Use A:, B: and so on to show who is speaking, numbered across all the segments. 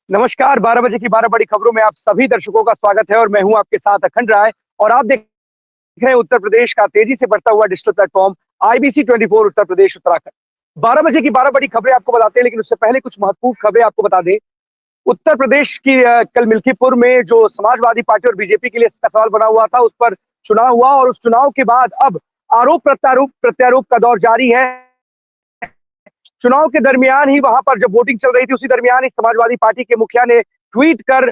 A: नमस्कार, 12 बजे की 12 बड़ी खबरों में आप सभी दर्शकों का स्वागत है और मैं हूं आपके साथ अखंड राय। और आप देख रहे हैं उत्तर प्रदेश का तेजी से बढ़ता हुआ digital platform IBC 24 Uttar Pradesh Uttarakhand. 12 बजे की 12 बड़ी खबरें आपको बताते हैं, लेकिन उससे पहले कुछ महत्वपूर्ण खबरें आपको बता दें। उत्तर प्रदेश की कल मिल्कीपुर में जो समाजवादी पार्टी और बीजेपी के लिए सवाल बना हुआ था, उस पर चुनाव हुआ और उस चुनाव के बाद अब आरोप प्रत्यारोप प्रत्यारोप का दौर जारी है। चुनाव के दरमियान ही वहां पर जब वोटिंग चल रही थी, उसी दरमियान ही समाजवादी पार्टी के मुखिया ने ट्वीट कर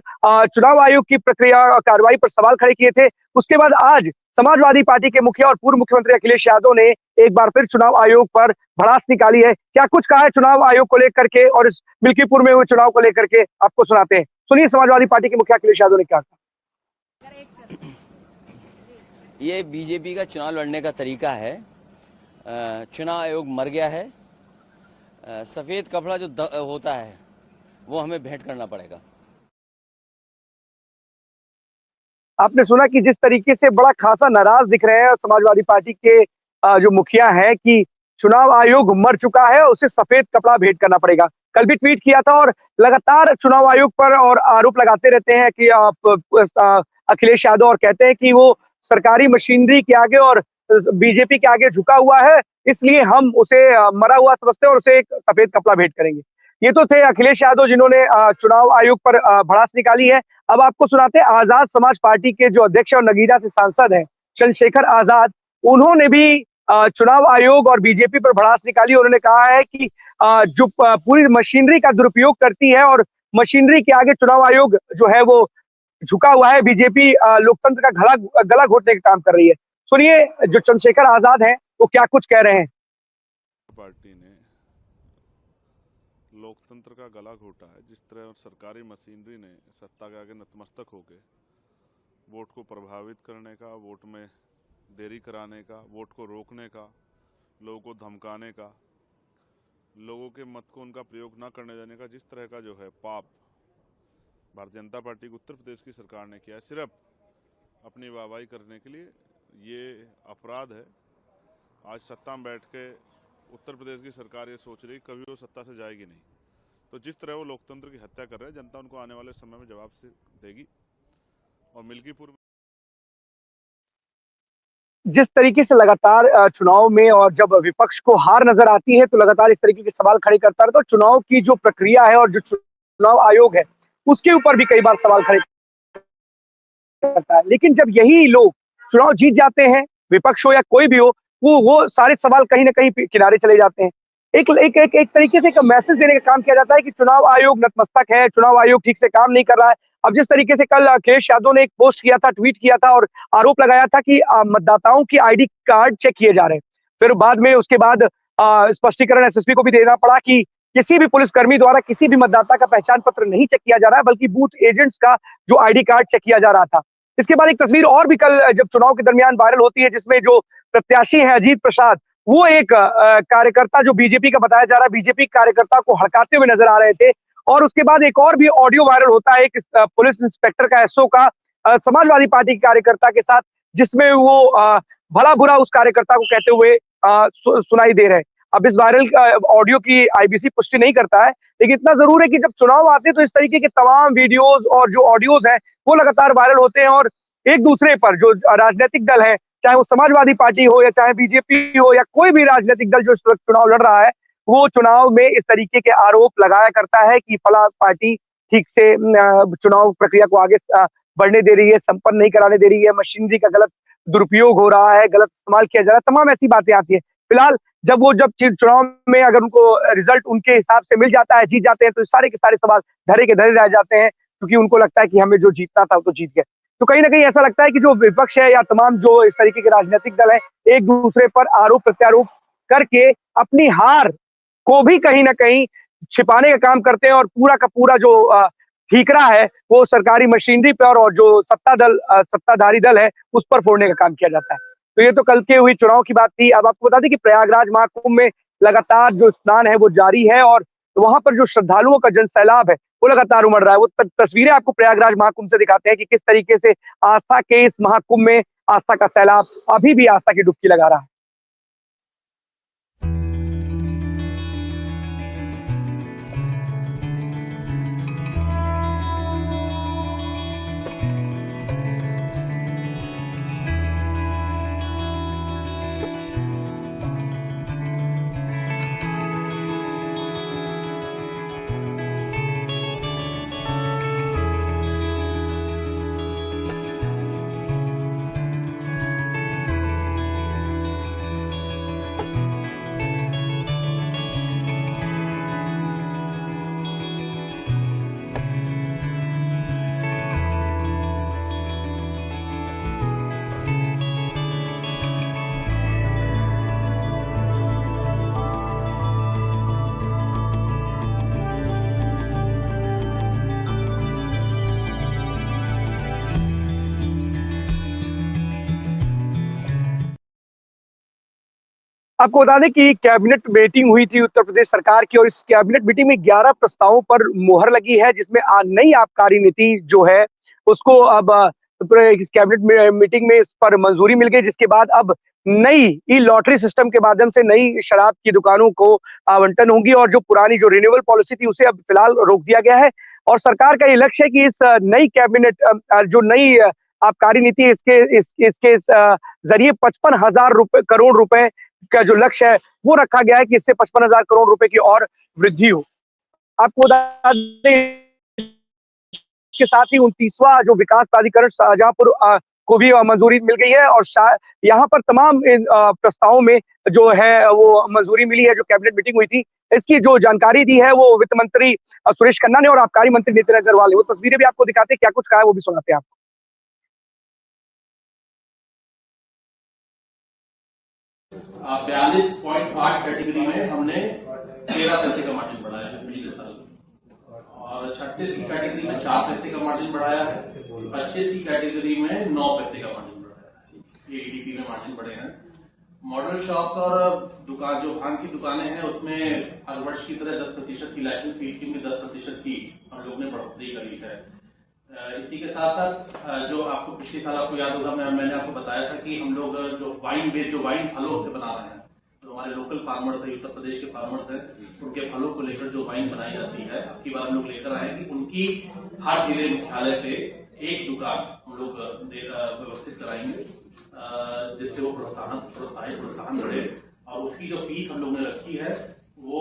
A: चुनाव आयोग की प्रक्रिया कार्रवाई पर सवाल खड़े किए थे। उसके बाद आज समाजवादी पार्टी के मुखिया और पूर्व मुख्यमंत्री अखिलेश यादव ने एक बार फिर चुनाव आयोग पर भड़ास निकाली है। क्या कुछ कहा है चुनाव आयोग को लेकर के और इस मिल्कीपुर में हुए चुनाव को लेकर के, आपको सुनाते हैं। सुनिए समाजवादी पार्टी के मुखिया अखिलेश यादव ने क्या कहा।
B: ये बीजेपी का चुनाव लड़ने का तरीका है। चुनाव आयोग मर गया है। सफेद कपड़ा जो होता है वो हमें भेंट करना पड़ेगा।
A: आपने सुना कि जिस तरीके से बड़ा खासा नाराज दिख रहे हैं समाजवादी पार्टी के जो मुखिया है कि चुनाव आयोग मर चुका है, उसे सफेद कपड़ा भेंट करना पड़ेगा। कल भी ट्वीट किया था और लगातार चुनाव आयोग पर और आरोप लगाते रहते हैं कि अखिलेश यादव, और कहते हैं कि वो सरकारी मशीनरी के आगे और बीजेपी के आगे झुका हुआ है, इसलिए हम उसे मरा हुआ समझते हैं और उसे एक सफेद कपड़ा भेंट करेंगे। ये तो थे अखिलेश यादव, जिन्होंने चुनाव आयोग पर भड़ास निकाली है। अब आपको सुनाते हैं आजाद समाज पार्टी के जो अध्यक्ष और नगीना से सांसद हैं, चंद्रशेखर आजाद। उन्होंने भी चुनाव आयोग और बीजेपी पर भड़ास निकाली। उन्होंने कहा है कि जो पूरी मशीनरी का दुरुपयोग करती है और मशीनरी के आगे चुनाव आयोग जो है वो झुका हुआ है, बीजेपी लोकतंत्र का गला गला घोटने का काम कर रही है। सुनिए जो चंद्रशेखर आजाद हैं वो क्या कुछ कह रहे हैं।
C: पार्टी ने लोकतंत्र का गला घोटा है। जिस तरह सरकारी मशीनरी ने सत्ता के आगे नतमस्तक होकर वोट को प्रभावित करने का, वोट में देरी कराने का, वोट को रोकने का, लोगों को धमकाने का, लोगों के मत को उनका प्रयोग न करने देने का, जिस तरह का जो है पाप भारतीय जनता पार्टी की उत्तर प्रदेश की सरकार ने किया है सिर्फ अपनी वाहवाही करने के लिए, ये अपराध है। आज सत्ता में बैठ के उत्तर प्रदेश की सरकार ये सोच रही कभी वो सत्ता से जाएगी नहीं, तो जिस तरह वो लोकतंत्र की हत्या कर रहे हैं, जनता उनको आने वाले समय में जवाब से देगी। और मिल्कीपुर
A: जिस तरीके से लगातार चुनाव में और जब विपक्ष को हार नजर आती है तो लगातार इस तरीके के सवाल खड़े करता रहता है, तो चुनाव की जो प्रक्रिया है और जो चुनाव आयोग है उसके ऊपर भी कई बार सवाल खड़े करता है। लेकिन जब यही लोग चुनाव जीत जाते हैं, विपक्ष हो या कोई भी हो, वो सारे सवाल कहीं ना कहीं किनारे चले जाते हैं। एक तरीके से एक मैसेज देने का काम किया जाता है कि चुनाव आयोग नतमस्तक है, चुनाव आयोग ठीक से काम नहीं कर रहा है। अब जिस तरीके से कल अखिलेश यादव ने एक पोस्ट किया था, ट्वीट किया था और आरोप लगाया था कि मतदाताओं की आईडी कार्ड चेक किए जा रहे हैं। फिर बाद में उसके बाद स्पष्टीकरण एसएसपी को भी देना पड़ा कि किसी भी पुलिसकर्मी द्वारा किसी भी मतदाता का पहचान पत्र नहीं चेक किया जा रहा है, बल्कि बूथ एजेंट्स का जो आईडी कार्ड चेक किया जा रहा था। इसके बाद एक तस्वीर और भी कल जब चुनाव के दरमियान वायरल होती है, जिसमें जो प्रत्याशी है अजीत प्रसाद, वो एक कार्यकर्ता जो बीजेपी का बताया जा रहा है, बीजेपी कार्यकर्ता को हड़काते हुए नजर आ रहे थे। और उसके बाद एक और भी ऑडियो वायरल होता है एक पुलिस इंस्पेक्टर का, एसओ का, समाजवादी पार्टी के कार्यकर्ता के साथ, जिसमें वो भला बुरा उस कार्यकर्ता को कहते हुए सुनाई दे रहे हैं। अब इस वायरल ऑडियो की आईबीसी पुष्टि नहीं करता है, लेकिन इतना जरूर है कि जब चुनाव आते हैं तो इस तरीके के तमाम वीडियोज और जो ऑडियोज हैं वो लगातार वायरल होते हैं और एक दूसरे पर जो राजनीतिक दल है, चाहे वो समाजवादी पार्टी हो या चाहे बीजेपी हो या कोई भी राजनीतिक दल जो इस वक्त चुनाव लड़ रहा है, वो चुनाव में इस तरीके के आरोप लगाया करता है कि फला पार्टी ठीक से चुनाव प्रक्रिया को आगे बढ़ने दे रही है, संपन्न नहीं कराने दे रही है, मशीनरी का गलत दुरुपयोग हो रहा है, गलत इस्तेमाल किया जा रहा है, तमाम ऐसी बातें आती है। फिलहाल जब चुनाव में अगर उनको रिजल्ट उनके हिसाब से मिल जाता है, जीत जाते हैं, तो सारे के सारे सवाल धरे के धरे रह जाते हैं, क्योंकि उनको लगता है कि हमें जो जीतना था वो तो जीत गए। तो कहीं ना कहीं ऐसा लगता है कि जो विपक्ष है या तमाम जो इस तरीके के राजनीतिक दल है, एक दूसरे पर आरोप प्रत्यारोप करके अपनी हार को भी कहीं ना कहीं छिपाने का काम करते हैं और पूरा का पूरा जो ठीकरा है वो सरकारी मशीनरी पर और जो सत्ताधारी दल है उस पर फोड़ने का काम किया जाता है। तो ये तो कल के हुई चुनाव की बात थी। अब आपको बता दें कि प्रयागराज महाकुंभ में लगातार जो स्नान है वो जारी है और वहां पर जो श्रद्धालुओं का जनसैलाब है वो लगातार उमड़ रहा है। वो तस्वीरें आपको प्रयागराज महाकुंभ से दिखाते हैं कि किस तरीके से आस्था के इस महाकुंभ में आस्था का सैलाब अभी भी आस्था की डुबकी लगा रहा है। आपको बता दें कि कैबिनेट मीटिंग हुई थी उत्तर प्रदेश सरकार की और इस कैबिनेट मीटिंग में 11 प्रस्तावों पर मुहर लगी है, जिसमें नई आबकारी नीति जो है उसको अब इस कैबिनेट मीटिंग में इस पर मंजूरी मिल गई, जिसके बाद अब नई ई लॉटरी सिस्टम के माध्यम से नई शराब की दुकानों को आवंटन होगी और जो पुरानी जो रिन्यूअल पॉलिसी थी उसे अब फिलहाल रोक दिया गया है। और सरकार का ये लक्ष्य है कि इस नई कैबिनेट जो नई आबकारी नीति है इसके जरिए 55,000 करोड़ रुपए का जो लक्ष्य है वो रखा गया है कि इससे 55,000 करोड़ रुपए की और वृद्धि हो। आपको बता दें इसके साथ ही 29वां जो विकास प्राधिकरण शाहजहांपुर को भी मंजूरी मिल गई है और यहाँ पर तमाम इन प्रस्तावों में जो है वो मंजूरी मिली है। जो कैबिनेट मीटिंग हुई थी इसकी जो जानकारी दी है वो वित्त मंत्री सुरेश खन्ना ने और आबकारी मंत्री नितिन अग्रवाल ने। वो तस्वीरें भी आपको दिखाते हैं, क्या कुछ कहा है वो भी सुनाते हैं आपको।
D: 42.8 कैटेगरी में हमने 13 पैसे का मार्जिन बढ़ाया है पिछले साल और 36 की कैटेगरी में 4 पैसे का मार्जिन बढ़ाया है, 25 की कैटेगरी में 9 पैसे का मार्जिन बढ़ाया है। ये ईडीपी में मार्जिन बढ़े हैं। मॉडल शॉप्स और दुकान जो भांग की दुकानें हैं उसमें हर वर्ष की तरह 10% की लाइसेंस फीस की 10% की हम लोग ने बढ़ोतरी करी है। इसी के साथ साथ जो आपको पिछले साल आपको याद होगा मैंने आपको बताया था कि हम लोग जो वाइन फलों से बना रहे हैं, जो हमारे लोकल फार्मर्स है, उत्तर प्रदेश के फार्मर्स हैं, उनके फलों को लेकर जो वाइन बनाई जाती है, अब की बार हम लोग लेकर आए कि उनकी हर जिले मुख्यालय पे एक दुकान हम लोग व्यवस्थित कराएंगे, जिससे वो प्रोत्साहन बढ़े। और उसकी जो फीस हम लोग ने रखी है वो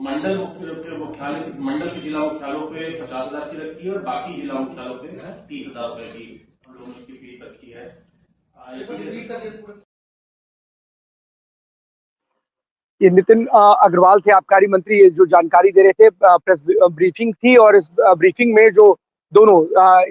D: मंडल के जिला मुख्यालयों पे 50,000 की रखी है और बाकी जिला मुख्यालयों पे 30,000 रुपए की हम लोगों ने इसकी फीस रखी है।
A: ये नितिन अग्रवाल थे आबकारी मंत्री, जो जानकारी दे रहे थे। प्रेस ब्रीफिंग थी और इस ब्रीफिंग में जो दोनों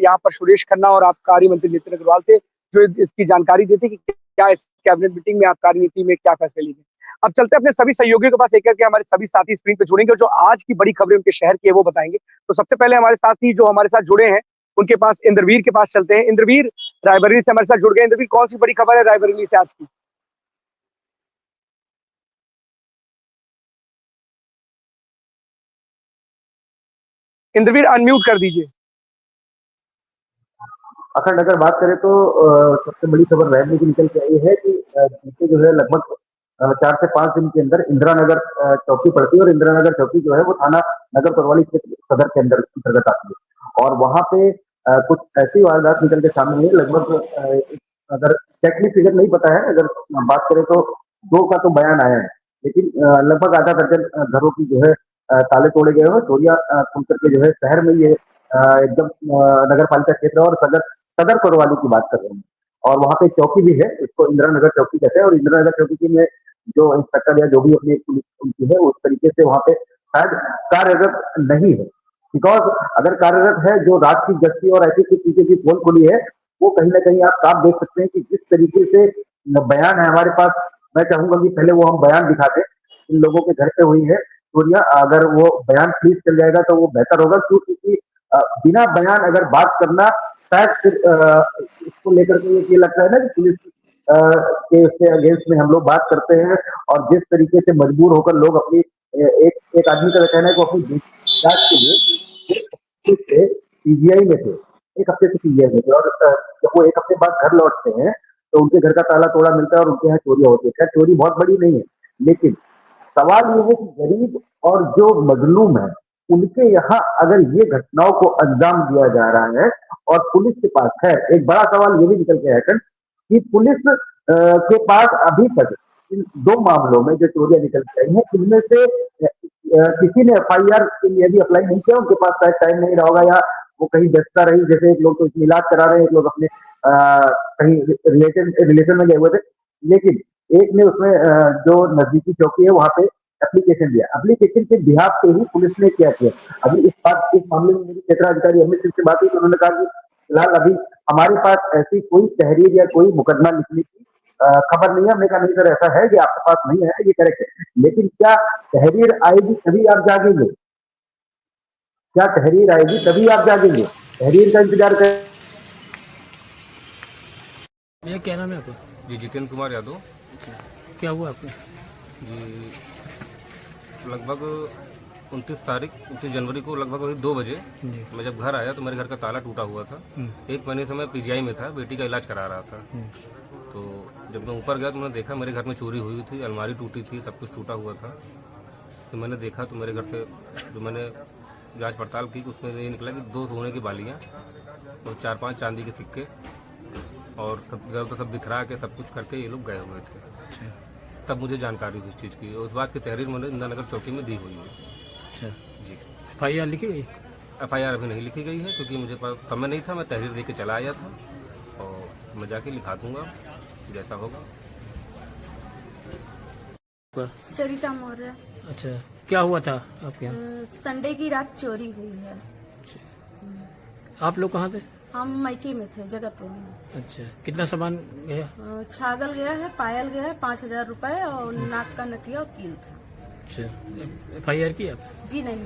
A: यहाँ पर सुरेश खन्ना और आबकारी मंत्री नितिन अग्रवाल थे जो इसकी जानकारी देते कि क्या इस कैबिनेट मीटिंग में आबकारी नीति में क्या फैसले लिए गए। अब चलते अपने सभी सहयोगियों के पास एक करके हमारे सभी साथी स्क्रीन पे जुड़ेंगे और जो आज की बड़ी खबरें उनके शहर की है वो बताएंगे। तो सबसे पहले हमारे साथी जो हमारे साथ जुड़े हैं उनके पास इंद्रवीर के पास चलते हैं। इंद्रवीर रायबरेली से हमारे साथ जुड़ गए। इंद्रवीर, कौन सी बड़ी खबर है रायबरेली से आज की? इंद्रवीर अनम्यूट कर दीजिए।
E: अखंड अगर बात करें तो सबसे बड़ी खबर रैली की निकल के आई है कि बीते जो है लगभग 4 से 5 दिन के अंदर इंदिरा नगर चौकी पड़ती है और इंदिरा नगर चौकी जो है वो थाना नगर कोतवाली क्षेत्र सदर के अंतर्गत आती है और वहां पे कुछ ऐसी वारदात निकल के सामने है। लगभग अगर टेक्निक फिगर नहीं पता है, अगर बात करें तो 2 का तो बयान आया है, लेकिन लगभग आधा दर्जन घरों की जो है ताले तोड़े गए हैं। चोरिया खुल करके जो है शहर में ये एकदम नगर पालिका क्षेत्र और सदर कोतवाली की बात कर रहे हैं और वहां पे चौकी भी है, इसको इंदिरा नगर चौकी कहते हैं और इंदिरा नगर चौकी में जो इंस्पेक्टर या जो भी अपनी पुलिस उनकी है उस तरीके से वहां पे शायद कार्यरत नहीं है। बिकॉज अगर कार्यरत है, जो रात की गश्ती और ऐसी कुछ चीजें की पोल खुली है, वो कहीं ना कहीं आप साफ देख सकते हैं कि जिस तरीके से बयान है हमारे पास। मैं चाहूंगा कि पहले वो हम बयान दिखा दें, इन लोगों के घर पे हुई है चोरियां। अगर वो बयान प्लीज चल जाएगा तो वो बेहतर होगा, क्योंकि बिना बयान अगर बात करना शायद फिर इसको लेकर के ये लगता है ना कि पुलिस के उसके अगेंस्ट में हम लोग बात करते हैं और जिस तरीके से मजबूर होकर लोग अपनी एक आदमी का कहना है कि अपनी जांच के लिए पीजीआई में थे, 1 हफ्ते से पीजीआई में थे और जब वो 1 हफ्ते बाद घर लौटते हैं तो उनके घर का ताला तोड़ा मिलता है और उनके यहाँ चोरियां होती है। खैर चोरी बहुत बड़ी नहीं है, लेकिन सवाल ये है कि गरीब और जो मजलूम है उनके यहाँ अगर ये घटनाओं को अंजाम दिया जा रहा है और पुलिस के पास है, एक बड़ा सवाल ये भी निकल के आया कि पुलिस के पास अभी तक इन 2 मामलों में जो चोरियां निकल के आई हैं इनमें से किसी ने एफआईआर के लिए भी अप्लाई नहीं किया। उनके पास शायद टाइम नहीं रहा होगा या वो कहीं व्यस्तता रही, जैसे एक लोग तो इलाज करा रहे हैं, एक लोग अपने कहीं रिलेशन में गए हुए थे, लेकिन एक ने उसमें जो नजदीकी चौकी है वहां पे एप्लीकेशन दिया। एप्लीकेशन के बिहाफ पे ही पुलिस ने क्या किया। अभी इस मामले में मेरी क्षेत्राधिकारी अमित सिंह से बात हुई तो उन्होंने कहा कि फिलहाल अभी हमारे पास ऐसी कोई तहरीर या कोई मुकदमा लिखने की खबर नहीं है। हमने कहा नहीं सर ऐसा है कि आपके पास नहीं है, ये करेक्ट है, लेकिन क्या तहरीर आएगी तभी आप जागेंगे? क्या तहरीर आएगी तभी आप जागेंगे? तहरीर का इंतजार करें।
F: भैया क्या नाम है आपका?
G: जी जितेंद्र कुमार यादव।
F: क्या हुआ आपको? जी, लगभग 29 जनवरी को लगभग वही 2 बजे मैं जब घर आया तो मेरे घर का ताला टूटा हुआ था। 1 महीने से मैं पीजीआई में था, बेटी का इलाज करा रहा था। तो जब मैं ऊपर गया तो मैंने देखा मेरे घर में चोरी हुई थी, अलमारी टूटी थी, सब कुछ टूटा हुआ था। तो मैंने देखा तो मेरे घर से जो मैंने जांच पड़ताल की तो उसमें ये निकला कि 2 सोने की बालियाँ और 4-5 चांदी के सिक्के और सब इधर उधर सब बिखरा के सब कुछ करके ये लोग गए हुए थे। तब मुझे जानकारी हुई इस चीज़ की। उस बात की तहरीर मैंने इंदिरा नगर चौकी में दी हुई है।
G: अच्छा,
F: जी,
G: FIR लिखी गई?
F: FIR अभी नहीं लिखी गई है क्योंकि मुझे पास समय नहीं था। मैं तहरीर दे के चला आया था और मैं जाके लिखा दूंगा जैसा होगा।
H: सरिता मौर्य।
G: अच्छा, क्या हुआ था आपके यहाँ?
H: संडे की रात चोरी हुई है।
G: आप लोग कहाँ थे?
H: हम मैकी में थे, जगतपुर में।
G: अच्छा, कितना सामान गया?
H: छागल गया है, पायल गया है, 5,000 रुपए और नाक का नथिया और कील था।
G: अच्छा, FIR की आप?
H: जी नहीं,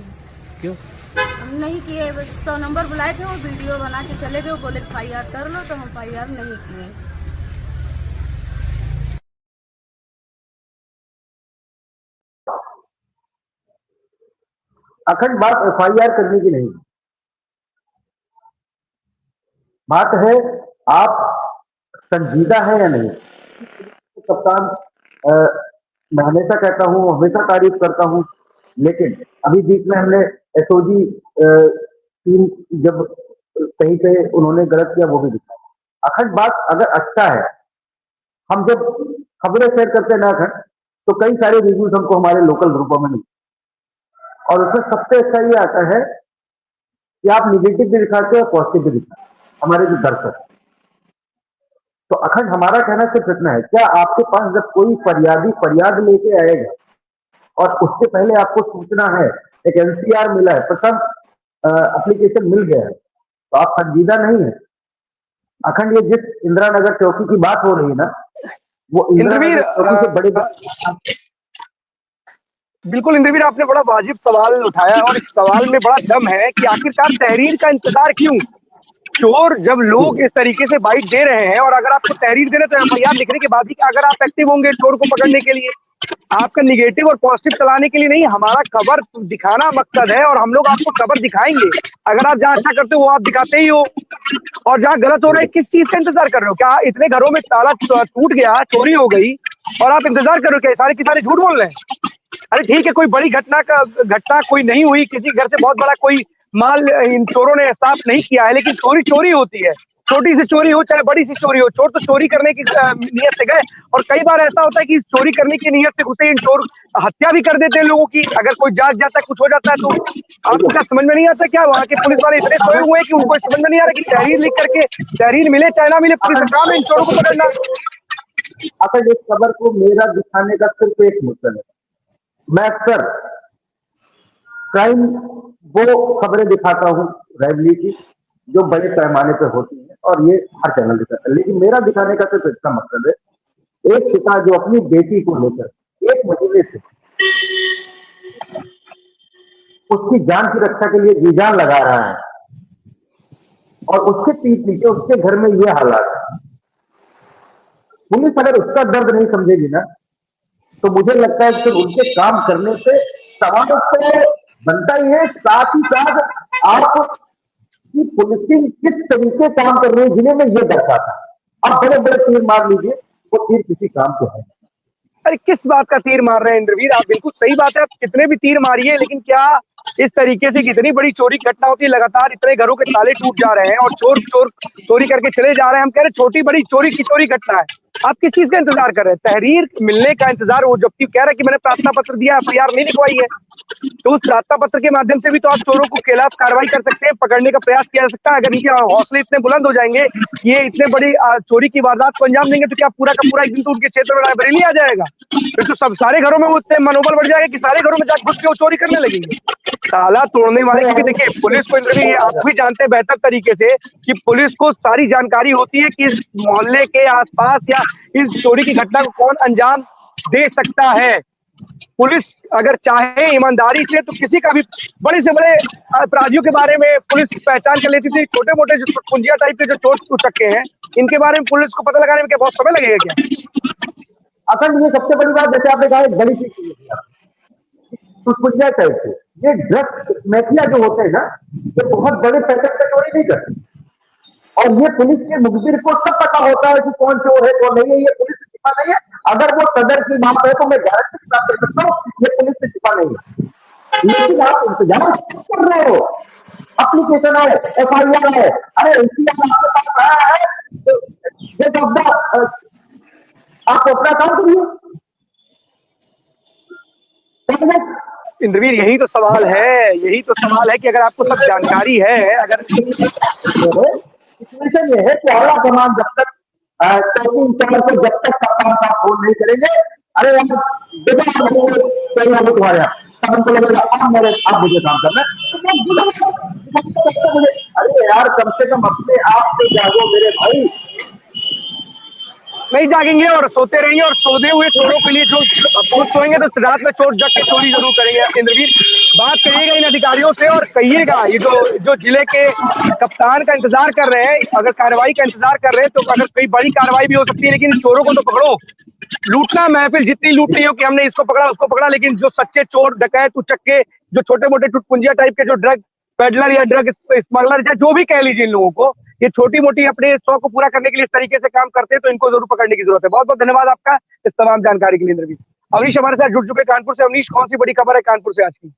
G: क्यों?
H: हम नहीं किए। बस 100 नंबर बुलाए थे, वो वीडियो बना के चले गए, बोले FIR कर लो, तो हम FIR नहीं किए।
E: अखंड बात FIR करने की नहीं, बात है आप संजीदा है या नहीं। तो कप्तान, मैं हमेशा कहता हूँ, हमेशा तारीफ करता हूँ, लेकिन अभी बीच में हमने SOG टीम जब कहीं पे उन्होंने गलत किया वो भी दिखाया। अखंड बात अगर अच्छा है, हम जब खबरें शेयर करते हैं ना अखंड, तो कई सारे रिव्यूज हमको हमारे लोकल ग्रुपों में मिलते हैं और उसमें सबसे अच्छा ये आता है कि आप निगेटिव भी दिखाते हो और पॉजिटिव भी दिखाते हो हमारे जो दर्शक हैं। तो अखंड हमारा कहना सिर्फ इतना है, क्या आपके पास जब कोई फरियादी फरियाद लेके आएगा और उससे पहले आपको सूचना है, एक NCR मिला है, प्रथम एप्लीकेशन मिल गया है, तो आप संजीदा नहीं है। अखंड ये जिस इंदिरा नगर चौकी की बात हो रही है ना, वो इंदिरा नगर चौकी से बड़े
A: बिल्कुल इंद्रवीर, आपने बड़ा वाजिब सवाल उठाया है और इस सवाल में बड़ा दम है कि आखिरकार तहरीर का इंतजार क्यों। चोर जब लोग इस तरीके से बाइट दे रहे हैं और अगर आपको तहरीर दे रहे तो FIR लिखने के बाद ही अगर आप एक्टिव होंगे चोर को पकड़ने के लिए, आपका निगेटिव और पॉजिटिव चलाने के लिए नहीं। हमारा खबर दिखाना मकसद है और हम लोग आपको खबर दिखाएंगे। अगर आप जहाँ अच्छा करते हो वो आप दिखाते ही हो, और जहाँ गलत हो रहा है किस चीज का इंतजार कर रहे हो? क्या इतने घरों में ताला टूट गया, चोरी हो गई और आप इंतजार कर रहे हो? क्या सारे के सारे झूठ बोल रहे हैं? अरे ठीक है, कोई बड़ी घटना कोई नहीं हुई, किसी घर से बहुत बड़ा कोई माल इन चोरों ने साफ नहीं किया है, लेकिन चोरी चोरी होती है। छोटी सी चोरी हो चाहे बड़ी सी चोरी हो, चोर तो चोरी करने की नियत से गए। और कई बार ऐसा होता है कि चोरी करने की नियत से घुसे इन चोर हत्या भी कर देते हैं लोगों की। अगर कोई जाग जाता है, कुछ हो जाता है तो आपको क्या समझ में नहीं आता? क्या वहाँ के पुलिस वाले इतने सोए हुए हैं कि उनको समझ में नहीं आ रहा कि तहरीर लिख करके, तहरीर मिले चाहे ना मिले, पुलिस का काम है इन चोरों को पकड़ना।
E: अखंड इस खबर को मेरा दिखाने का सिर्फ एक मकसद है, मैं अक्सर क्राइम वो खबरें दिखाता हूँ रैवली की जो बड़े पैमाने पर होती हैं और ये हर चैनल दिखाता है, लेकिन मेरा दिखाने का सिर्फ इसका मकसद है, एक पिता जो अपनी बेटी को लेकर 1 महीने से उसकी जान की रक्षा के लिए जी जान लगा रहा है और उसके पीठ पीछे उसके घर में ये हालात है। पुलिस अगर उसका दर्द नहीं समझेगी ना, तो मुझे लगता है कि उनके काम करने से सवाल तो बनता ही है। साथ ही साथ आप की पुलिसिंग किस तरीके काम कर रही है जिन्हें मैं ये दर्शाता। आप बड़े बड़े तीर मार लीजिए, वो तीर किसी काम के है।
A: अरे किस बात का तीर मार रहे हैं इंद्रवीर? आप बिल्कुल सही बात है, आप कितने भी तीर मारिए, लेकिन क्या इस तरीके से कितनी बड़ी चोरी घटना होती है, लगातार इतने घरों के ताले टूट जा रहे हैं और चोर चोर चोरी करके चले जा रहे हैं। हम कह रहे छोटी बड़ी चोरी की चोरी घटना है, आप किस चीज का इंतजार कर रहे हैं? तहरीर मिलने का इंतजार। वो जबकि कह रहा है कि मैंने प्रार्थना पत्र दिया, FIR नहीं लिखवाई है, तो उस प्रार्थना पत्र के माध्यम से भी तो आप चोरों के खिलाफ कार्रवाई कर सकते हैं, पकड़ने का प्रयास किया जा सकता है। अगर इनके हौसले इतने बुलंद हो जाएंगे कि ये इतने बड़ी चोरी की वारदात को अंजाम देंगे, तो क्या पूरा का पूरा एक दिन तो उनके क्षेत्र में रायबरेली आ जाएगा? फिर तो सब सारे घरों में वो इतने मनोबल बढ़ जाएगा कि सारे घरों में जाकर घुस के वो चोरी करने लगेंगे। ताला तोड़ने वाले की भी देखिए, पुलिस को इंद्रवीर आप भी जानते हैं बेहतर तरीके से कि पुलिस को सारी जानकारी होती है कि इस मोहल्ले के आसपास या इस चोरी की घटना को कौन अंजाम दे सकता है। पुलिस अगर चाहे ईमानदारी से तो किसी का भी बड़े से बड़े अपराधियों के बारे में पुलिस पहचान कर लेती थी। छोटे मोटे जो कुंजिया टाइप के जो चोर उचक्के हैं, इनके बारे में पुलिस को पता लगाने में क्या बहुत समय लगेगा क्या?
E: अखंड, ये सबसे बड़ी बात, जैसे आपने कहा एक बड़ी चीज टुटपुंजा टाइप से, ये ड्रग्स माफिया जो होते हैं ना, ये बहुत बड़े पैकेट पे चोरी नहीं करते, और ये पुलिस के मुखबिर को सब पता होता है कि कौन चोर है कौन नहीं है, ये पुलिस से छिपा नहीं है। अगर वो सदर की बात है तो मैं गारंटी के साथ कह सकता हूँ ये पुलिस से छिपा नहीं है। लेकिन आप इंतजार कर रहे हो, एप्लीकेशन है, FIR है, अरे इंतजार आपके पास आया है तो ये शब्द आप अपना काम करिए।
A: इंद्रवीर, यही तो सवाल है, यही तो सवाल है कि अगर आपको सब जानकारी है, अगर
E: सिचुएशन ये है कि आला कमान जब तक चौकी इंचार्ज को जब तक कप्तान साहब फोन नहीं करेंगे, अरे यार तुम्हारे यहाँ तब हमको लगेगा आप मुझे काम करना है। अरे यार कम से कम अपने आप से जागो मेरे भाई।
A: नहीं जागेंगे और सोते रहेंगे, और सोते हुए चोरों के लिए जो खुद सोएंगे तो रात में चोर जग के चोरी जरूर करेंगे। इंद्रवीर, बात करिएगा इन अधिकारियों से और कहिएगा ये जो जिले के कप्तान का इंतजार कर रहे हैं, अगर कार्रवाई का इंतजार कर रहे हैं तो अगर कोई बड़ी कार्रवाई भी हो सकती है, लेकिन चोरों को तो पकड़ो। लूटना महफिल जितनी लूटनी हो कि हमने इसको पकड़ा उसको पकड़ा, लेकिन जो सच्चे चोर डकैत उचक्के जो छोटे मोटे टुटपुंजिया टाइप के जो ड्रग पेडलर या ड्रग स्मगलर या जो भी कह लीजिए इन लोगों को, ये छोटी मोटी अपने शौक को पूरा करने के लिए इस तरीके से काम करते हैं, तो इनको जरूर पकड़ने की जरूरत है। बहुत बहुत धन्यवाद आपका इस तमाम जानकारी के लिए इंद्रवीर। अवनीश हमारे साथ जुड़ चुके कानपुर से। अवनीश, कौन सी बड़ी खबर है कानपुर से आज की?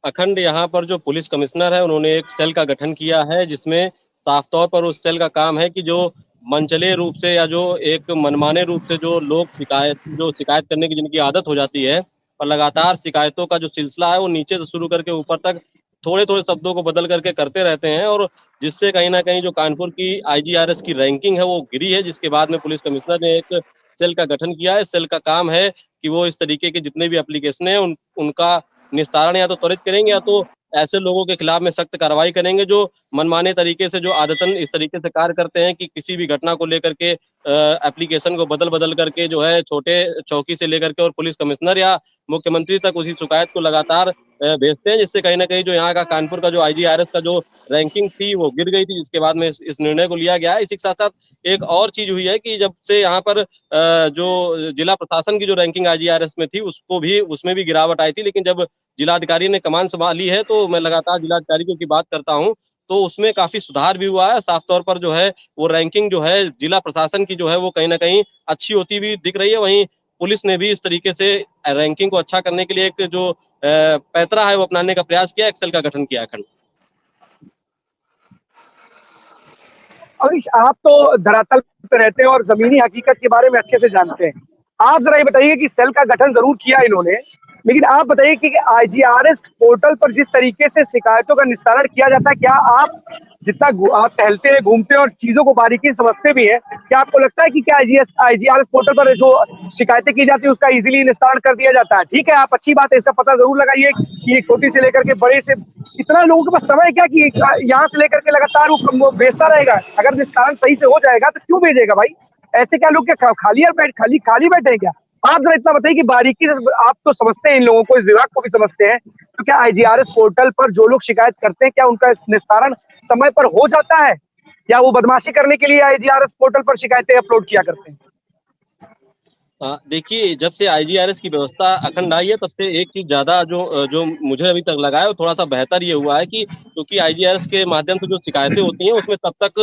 I: अखंड, यहाँ पर जो पुलिस कमिश्नर है उन्होंने एक सेल का गठन किया है, जिसमें साफ तौर पर उस सेल का काम है कि जो मनचले रूप से या जो एक मनमाने रूप से जो लोग शिकायत करने की जिनकी आदत हो जाती है और लगातार शिकायतों का जो सिलसिला है वो नीचे से शुरू करके ऊपर तक थोड़े थोड़े शब्दों को बदल करके करते रहते हैं, और जिससे कहीं ना कहीं जो कानपुर की IGRS की रैंकिंग है वो गिरी है, जिसके बाद में पुलिस कमिश्नर ने एक सेल का गठन किया है। सेल का काम है कि वो इस तरीके के जितने भी एप्लीकेशन है उनका निस्तारण या तो त्वरित करेंगे या तो ऐसे लोगों के खिलाफ में सख्त कार्रवाई करेंगे जो मनमाने तरीके से, जो आदतन इस तरीके से कार्य करते हैं कि किसी भी घटना को लेकर के एप्लीकेशन को बदल बदल करके जो है छोटे चौकी से लेकर के और पुलिस कमिश्नर या मुख्यमंत्री तक उसी शिकायत को लगातार भेजते हैं, जिससे कहीं ना कहीं जो यहाँ का कानपुर का जो IGRS का जो रैंकिंग थी वो गिर गई थी, जिसके बाद में इस निर्णय को लिया गया है। इसी के साथ साथ एक और चीज हुई है कि जब से यहाँ पर जो जिला प्रशासन की जो रैंकिंग IGRS में थी उसमें भी गिरावट आई थी, लेकिन जब जिलाधिकारी ने कमान संभाली है तो मैं लगातार जिलाधिकारियों की बात करता हूँ तो उसमें काफी सुधार भी हुआ है। साफ तौर पर जो है वो रैंकिंग जो है जिला प्रशासन की जो है वो कहीं ना कहीं अच्छी होती हुई दिख रही है। वहीं पुलिस ने भी इस तरीके से रैंकिंग को अच्छा करने के लिए एक जो पैतरा है वो अपनाने का प्रयास किया, एक्सेल का गठन किया। खंड
A: अवनीश, आप तो धरातल पे रहते हैं और जमीनी हकीकत के बारे में अच्छे से जानते हैं। आप जरा ये बताइए कि सेल का गठन जरूर किया इन्होंने, लेकिन आप बताइए कि IGRS पोर्टल पर जिस तरीके से शिकायतों का निस्तारण किया जाता है, क्या आप जितना आप टहलते हैं, घूमते हैं और चीजों को बारीकी समझते भी हैं, क्या आपको लगता है कि क्या IGRS पोर्टल पर जो शिकायतें की जाती है उसका इजीली निस्तारण कर दिया जाता है? ठीक है, आप अच्छी बात है, इसका पता जरूर लगाइए कि एक छोटी से लेकर के बड़े से इतना लोगों के पास समय क्या कि यहाँ से लेकर के लगातार वो भेजता रहेगा। अगर निस्तारण सही से हो जाएगा तो क्यों भेजेगा भाई? ऐसे क्या लोग क्या खाली बैठे हैं क्या? आप जरा इतना बताइए कि बारीकी से, आप तो समझते हैं इन लोगों को, इस विभाग को भी समझते हैं, तो क्या IGRS पोर्टल पर जो लोग शिकायत करते हैं क्या उनका निस्तारण समय पर हो जाता है, या वो बदमाशी करने के लिए IGRS पोर्टल पर शिकायतें अपलोड किया करते हैं?
I: देखिए, जब से IGRS की व्यवस्था अखंड आई है तब से एक चीज ज्यादा जो मुझे अभी तक लगा है वो थोड़ा सा बेहतर ये हुआ है कि क्योंकि IGRS के माध्यम से जो शिकायतें होती हैं उसमें तब तक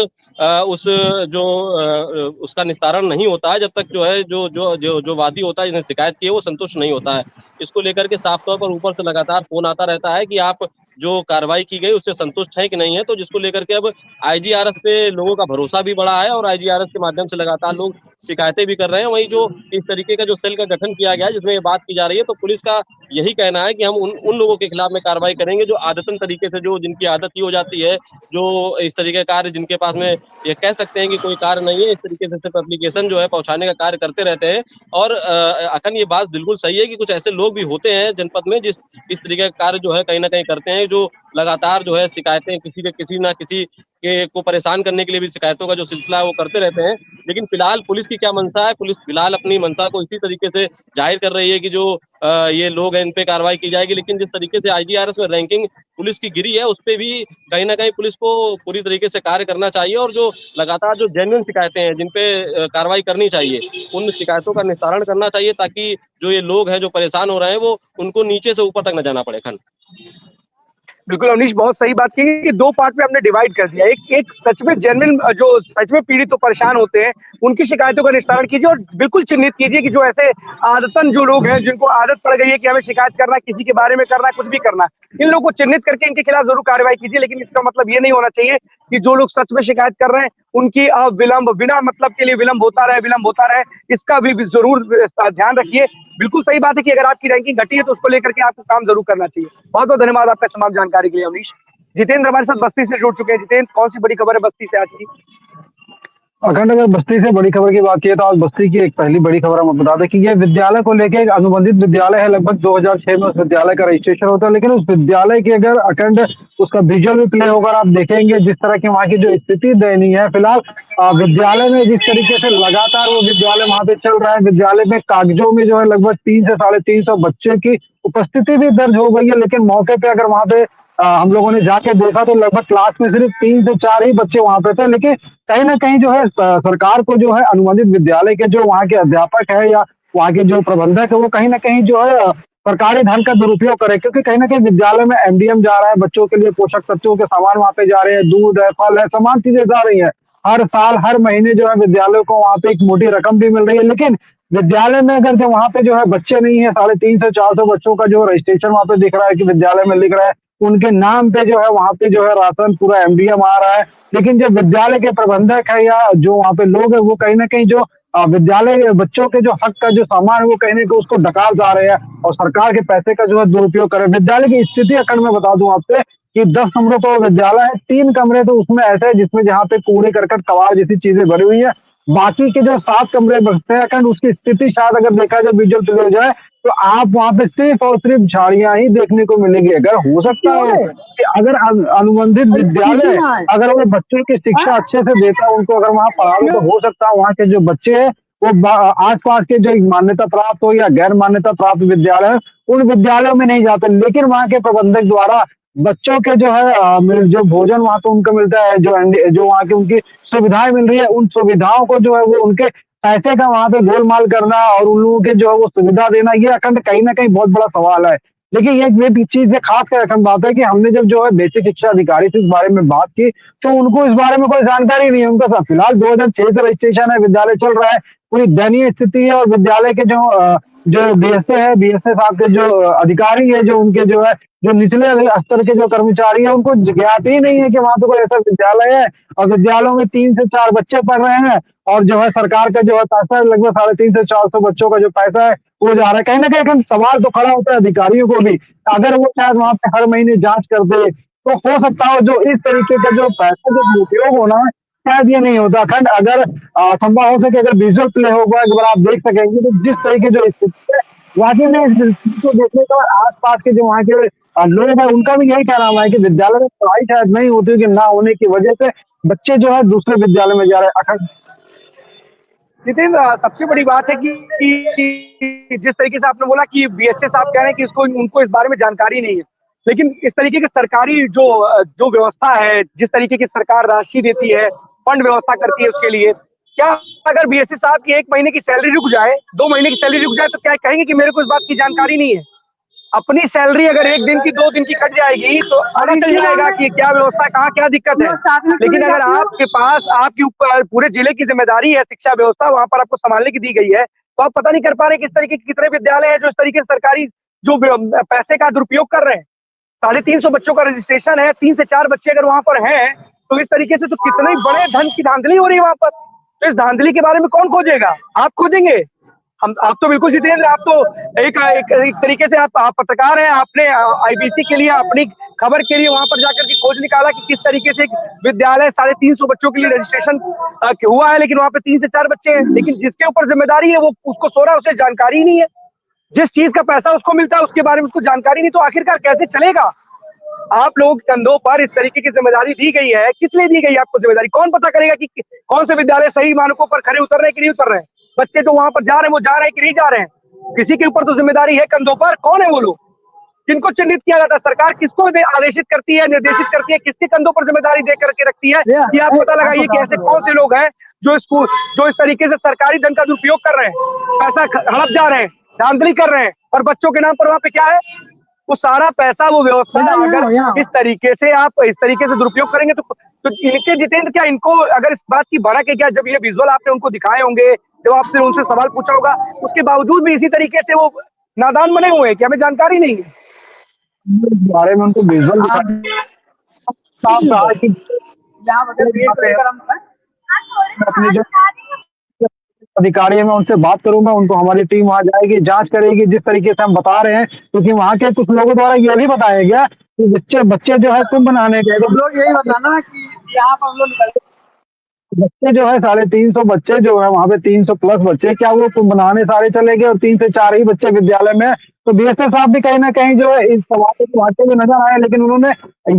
I: उसका निस्तारण नहीं होता है जब तक जो है जो वादी होता है जिसने शिकायत की है वो संतुष्ट नहीं होता है। इसको लेकर के साफ तौर पर ऊपर से लगातार फोन आता रहता है कि आप जो कार्रवाई की गई उससे संतुष्ट है कि नहीं है, तो जिसको लेकर के अब IGRS पे लोगों का भरोसा भी बढ़ा है और IGRS के माध्यम से लगातार लोग शिकायतें भी कर रहे हैं। वहीं जो इस तरीके का जो सेल का गठन किया गया है जिसमें ये बात की जा रही है, तो पुलिस का यही कहना है कि हम उन लोगों के खिलाफ में कार्रवाई करेंगे जो आदतन तरीके से, जो जिनकी आदत ही हो जाती है, जो इस तरीके का कार्य जिनके पास में ये कह सकते हैं कि कोई कार्य नहीं है, इस तरीके से सिर्फ एप्लीकेशन जो है पहुंचाने का कार्य करते रहते हैं। और अखन ये बात बिल्कुल सही है कि कुछ ऐसे लोग भी होते हैं जनपद में जिस इस तरीके का कार्य जो है कहीं ना कहीं करते हैं, जो लगातार जो है शिकायतें किसी ना किसी के को परेशान करने के लिए भी शिकायतों का जो सिलसिला है वो करते रहते हैं। लेकिन फिलहाल पुलिस की क्या मंशा है, पुलिस फिलहाल अपनी मंशा को इसी तरीके से जाहिर कर रही है कि जो ये लोग हैं इन पे कार्रवाई की जाएगी। लेकिन जिस तरीके से आईजीआरएस में रैंकिंग पुलिस की गिरी है, उस पे भी कहीं ना कहीं पुलिस को पूरी तरीके से कार्य करना चाहिए और जो लगातार जो जेन्युइन शिकायतें हैं जिन पे कार्रवाई करनी चाहिए, उन शिकायतों का निस्तारण करना चाहिए ताकि जो ये लोग हैं जो परेशान हो रहे हैं वो उनको नीचे से ऊपर तक न जाना पड़े। खन
A: बिल्कुल अवनीश, बहुत सही बात की कि दो पार्ट में हमने डिवाइड कर दिया। एक एक सच में जेन्युइन जो सच में पीड़ित तो परेशान होते हैं उनकी शिकायतों का निस्तारण कीजिए और बिल्कुल चिन्हित कीजिए कि जो ऐसे आदतन जो लोग हैं जिनको आदत पड़ गई है कि हमें शिकायत करना, किसी के बारे में करना, कुछ भी करना, इन लोगों को चिन्हित करके इनके खिलाफ जरूर कार्रवाई कीजिए। लेकिन इसका मतलब ये नहीं होना चाहिए कि जो लोग सच में शिकायत कर रहे हैं उनकी विलंब बिना मतलब के लिए विलंब होता रहे, इसका भी जरूर ध्यान रखिए। बिल्कुल सही बात है कि अगर आपकी रैंकिंग घटी है तो उसको लेकर के आपको काम जरूर करना चाहिए। बहुत बहुत धन्यवाद आपका तमाम जानकारी के लिए अवनीश। जितेंद्र हमारे साथ बस्ती से जुड़ चुके हैं। जितेंद्र, कौन सी बड़ी खबर है बस्ती से आज की?
J: अखंड, अगर बस्ती से बड़ी खबर की बात की तो आज बस्ती की एक पहली बड़ी खबर हम बता दें कि ये विद्यालय को लेके एक अनुबंधित विद्यालय है। लगभग 2006 में उस विद्यालय का रजिस्ट्रेशन होता है, लेकिन उस विद्यालय की अगर अखंड उसका विजुअल भी प्ले होगा, आप देखेंगे जिस तरह की वहाँ की जो स्थिति दयनीय है। फिलहाल विद्यालय में जिस तरीके से लगातार वो विद्यालय वहाँ पे चल रहा है, विद्यालय में कागजों में जो है लगभग 300 से 350 बच्चे की उपस्थिति भी दर्ज हो गई है। लेकिन मौके पे अगर वहाँ पे हम लोगों ने जाके देखा तो लगभग क्लास में सिर्फ 3 से 4 ही बच्चे वहां पे थे। लेकिन कहीं ना कहीं जो है सरकार को जो है अनुबंधित विद्यालय के जो वहाँ के अध्यापक है या वहाँ के जो प्रबंधक है वो कहीं ना कहीं जो है सरकारी धन का दुरुपयोग करे, क्योंकि कहीं ना कहीं विद्यालय में एमडीएम जा रहा है, बच्चों के लिए पोषक तत्वों के सामान वहाँ पे जा रहे हैं, दूध है, फल है, तमाम चीजें जा रही है। हर साल हर महीने जो है विद्यालय को वहाँ पे एक मोटी रकम भी मिल रही है। लेकिन विद्यालय में अगर जो वहाँ पे जो है बच्चे नहीं है, 350 से 400 बच्चों का जो रजिस्ट्रेशन वहाँ पे दिख रहा है कि विद्यालय में लिख रहा है, उनके नाम पे जो है वहाँ पे जो है राशन पूरा एमडीएम आ रहा है। लेकिन जो विद्यालय के प्रबंधक है या जो वहाँ पे लोग है वो कहीं ना कहीं जो विद्यालय बच्चों के जो हक का जो सामान है वो कहीं ना कहीं उसको डकार जा रहे हैं और सरकार के पैसे का जो है दुरुपयोग कर रहे हैं। विद्यालय की स्थिति अगर मैं बता दूं आपसे कि 10 कमरों का विद्यालय है, 3 कमरे तो उसमें ऐसे है जिसमें जहाँ पे कूड़े करकट कबाड़ जैसी चीजें भरी हुई है। बाकी के जो 7 कमरे बचते हैं अखंड उसकी स्थिति शायद अगर देखा जाए विजुअल प्ले हो जाए तो आप वहाँ पे सिर्फ और सिर्फ झाड़ियां ही देखने को मिलेगी। अगर हो सकता है कि अगर अनुबंधित विद्यालय अगर वो बच्चों की शिक्षा अच्छे से देता है, उनको अगर वहाँ पढ़ा तो हो सकता है वहाँ के जो बच्चे हैं वो आसपास के जो मान्यता प्राप्त हो या गैर मान्यता प्राप्त विद्यालय उन विद्यालयों में नहीं जाते। लेकिन वहाँ के प्रबंधक द्वारा बच्चों के जो है जो भोजन वहाँ पे उनको मिलता है, जो वहाँ की उनकी सुविधाएं मिल रही है, उन सुविधाओं को जो है वो उनके पैसे का वहाँ पे गोलमाल करना और उन लोगों के जो है वो सुविधा देना, ये अखंड कहीं ना कहीं बहुत बड़ा सवाल है। लेकिन ये चीज खास कर अखंड बात है कि हमने जब जो है बेसिक शिक्षा अधिकारी से इस बारे में बात की तो उनको इस बारे में कोई जानकारी नहीं है। उनका फिलहाल 2006 से रजिस्ट्रेशन है, विद्यालय चल रहा है, पूरी दयनीय स्थिति है और विद्यालय के जो बीएसए साहब के जो अधिकारी है, जो उनके जो है जो निचले स्तर के जो कर्मचारी है उनको ज्ञात ही नहीं है कि वहां पे कोई ऐसा विद्यालय है और विद्यालयों में 3 से 4 बच्चे पढ़ रहे हैं और जो है सरकार का जो है पैसा लगभग 350 से 400 बच्चों का जो पैसा है वो जा रहा है। कहीं ना कहीं सवाल तो खड़ा होता है अधिकारियों को भी, अगर वो शायद वहां पे हर महीने जांच कर दे तो हो सकता है जो इस तरीके का जो पैसा जो उपयोग होना है शायद ये नहीं होता। खंड अगर संभव हो सके अगर विजुअल प्ले होगा एक बार आप देख सकेंगे तो जिस तरीके जो स्थिति है वाकई में इस स्थिति को देखने का आसपास के जो वहाँ के लोग हैं उनका भी यही कहना है कि विद्यालय में पढ़ाई शायद नहीं होती कि ना होने की वजह से बच्चे जो है दूसरे विद्यालय में जा रहे हैं। अखंड
A: जितेंद्र, सबसे बड़ी बात है कि जिस तरीके से आपने बोला कि बीएसए साहब कह रहे हैं कि उनको इस बारे में जानकारी नहीं है, लेकिन इस तरीके की सरकारी जो व्यवस्था है, जिस तरीके की सरकार राशि देती है, फंड व्यवस्था करती है उसके लिए, क्या अगर बीएसए साहब की 1 महीने की सैलरी रुक जाए, 2 महीने की सैलरी रुक जाए तो क्या कहेंगे कि मेरे को इस बात की जानकारी नहीं है? अपनी सैलरी अगर 1 दिन की 2 दिन की कट जाएगी तो पता चल जाएगा कि क्या व्यवस्था, कहाँ क्या दिक्कत है। लेकिन अगर आपके पास आपके ऊपर पूरे जिले की जिम्मेदारी है, शिक्षा व्यवस्था वहां पर आपको संभालने की दी गई है, तो आप पता नहीं कर पा रहे किस तरीके के कितने विद्यालय हैं जो इस तरीके से सरकारी जो पैसे का दुरुपयोग कर रहे हैं। 350 बच्चों का रजिस्ट्रेशन है, 3 से 4 बच्चे अगर वहां पर हैं तो इस तरीके से तो कितने बड़े धन की धांधली हो रही है वहां पर। तो इस धांधली के बारे में कौन खोजेगा? आप खोजेंगे? आप तो बिल्कुल जितेंद्र, आप तो एक तरीके से आप पत्रकार हैं, आपने आईबीसी के लिए अपनी खबर के लिए वहां पर जाकर के खोज निकाला कि किस तरीके से विद्यालय 350 बच्चों के लिए रजिस्ट्रेशन हुआ है, लेकिन वहां पे 3 से 4 बच्चे हैं। लेकिन जिसके ऊपर जिम्मेदारी है वो उसको सो रहा है, उसे जानकारी नहीं है। जिस चीज का पैसा उसको मिलता है उसके बारे में उसको जानकारी नहीं, तो आखिरकार कैसे चलेगा? आप लोगों के कंधों पर इस तरीके की जिम्मेदारी दी गई है, किस लिए दी गई है आपको जिम्मेदारी? कौन पता करेगा कि कौन से विद्यालय सही मानकों पर खड़े उतर रहे हैं कि नहीं उतर रहे हैं? बच्चे जो वहां पर जा रहे हैं वो जा रहे हैं कि नहीं जा रहे हैं? किसी के ऊपर तो जिम्मेदारी है कंधों पर। कौन है वो लोग? किनको चिन्हित किया जाता है? सरकार किसको आदेशित करती है, निर्देशित करती है? किसके कंधों पर जिम्मेदारी दे करके रखती है कि आप पता लगाइए कि ऐसे कौन से लोग हैं जो इस तरीके से सरकारी धन का दुरुपयोग कर रहे हैं, पैसा हड़प जा रहे हैं, धांधली कर रहे हैं, और बच्चों के नाम पर वहां पे क्या है? वो सारा पैसा, वो व्यवस्था अगर इस तरीके से आप इस तरीके से दुरुपयोग करेंगे तो इनके जितेंद्र, क्या इनको अगर इस बात की भनक है क्या? जब ये विजुअल आपने उनको दिखाए होंगे, जब आपने उनसे सवाल पूछा होगा, उसके बावजूद भी इसी तरीके से वो नादान बने हुए हैं कि हमें जानकारी नहीं है
J: इस बारे में उनको विजुअल अपने जो अधिकारी है मैं उनसे बात करूंगा, उनको हमारी टीम वहां जाएगी, जांच करेगी जिस तरीके से हम बता रहे हैं, क्योंकि वहां के कुछ लोगों द्वारा ये भी बताया गया कि बच्चे जो है कुंभ बनाने गए, तो लोग यही बताना कि यहाँ पर हम लोग बच्चे जो है 350 बच्चे जो है वहाँ पे 300 प्लस बच्चे, क्या वो कुंभ बनाने सारे चले गए और 3 से 4 ही बच्चे विद्यालय में? तो बीएसएफ साहब भी कहीं ना कहीं जो है इस सवाल को उठाते हुए नजर आए, लेकिन उन्होंने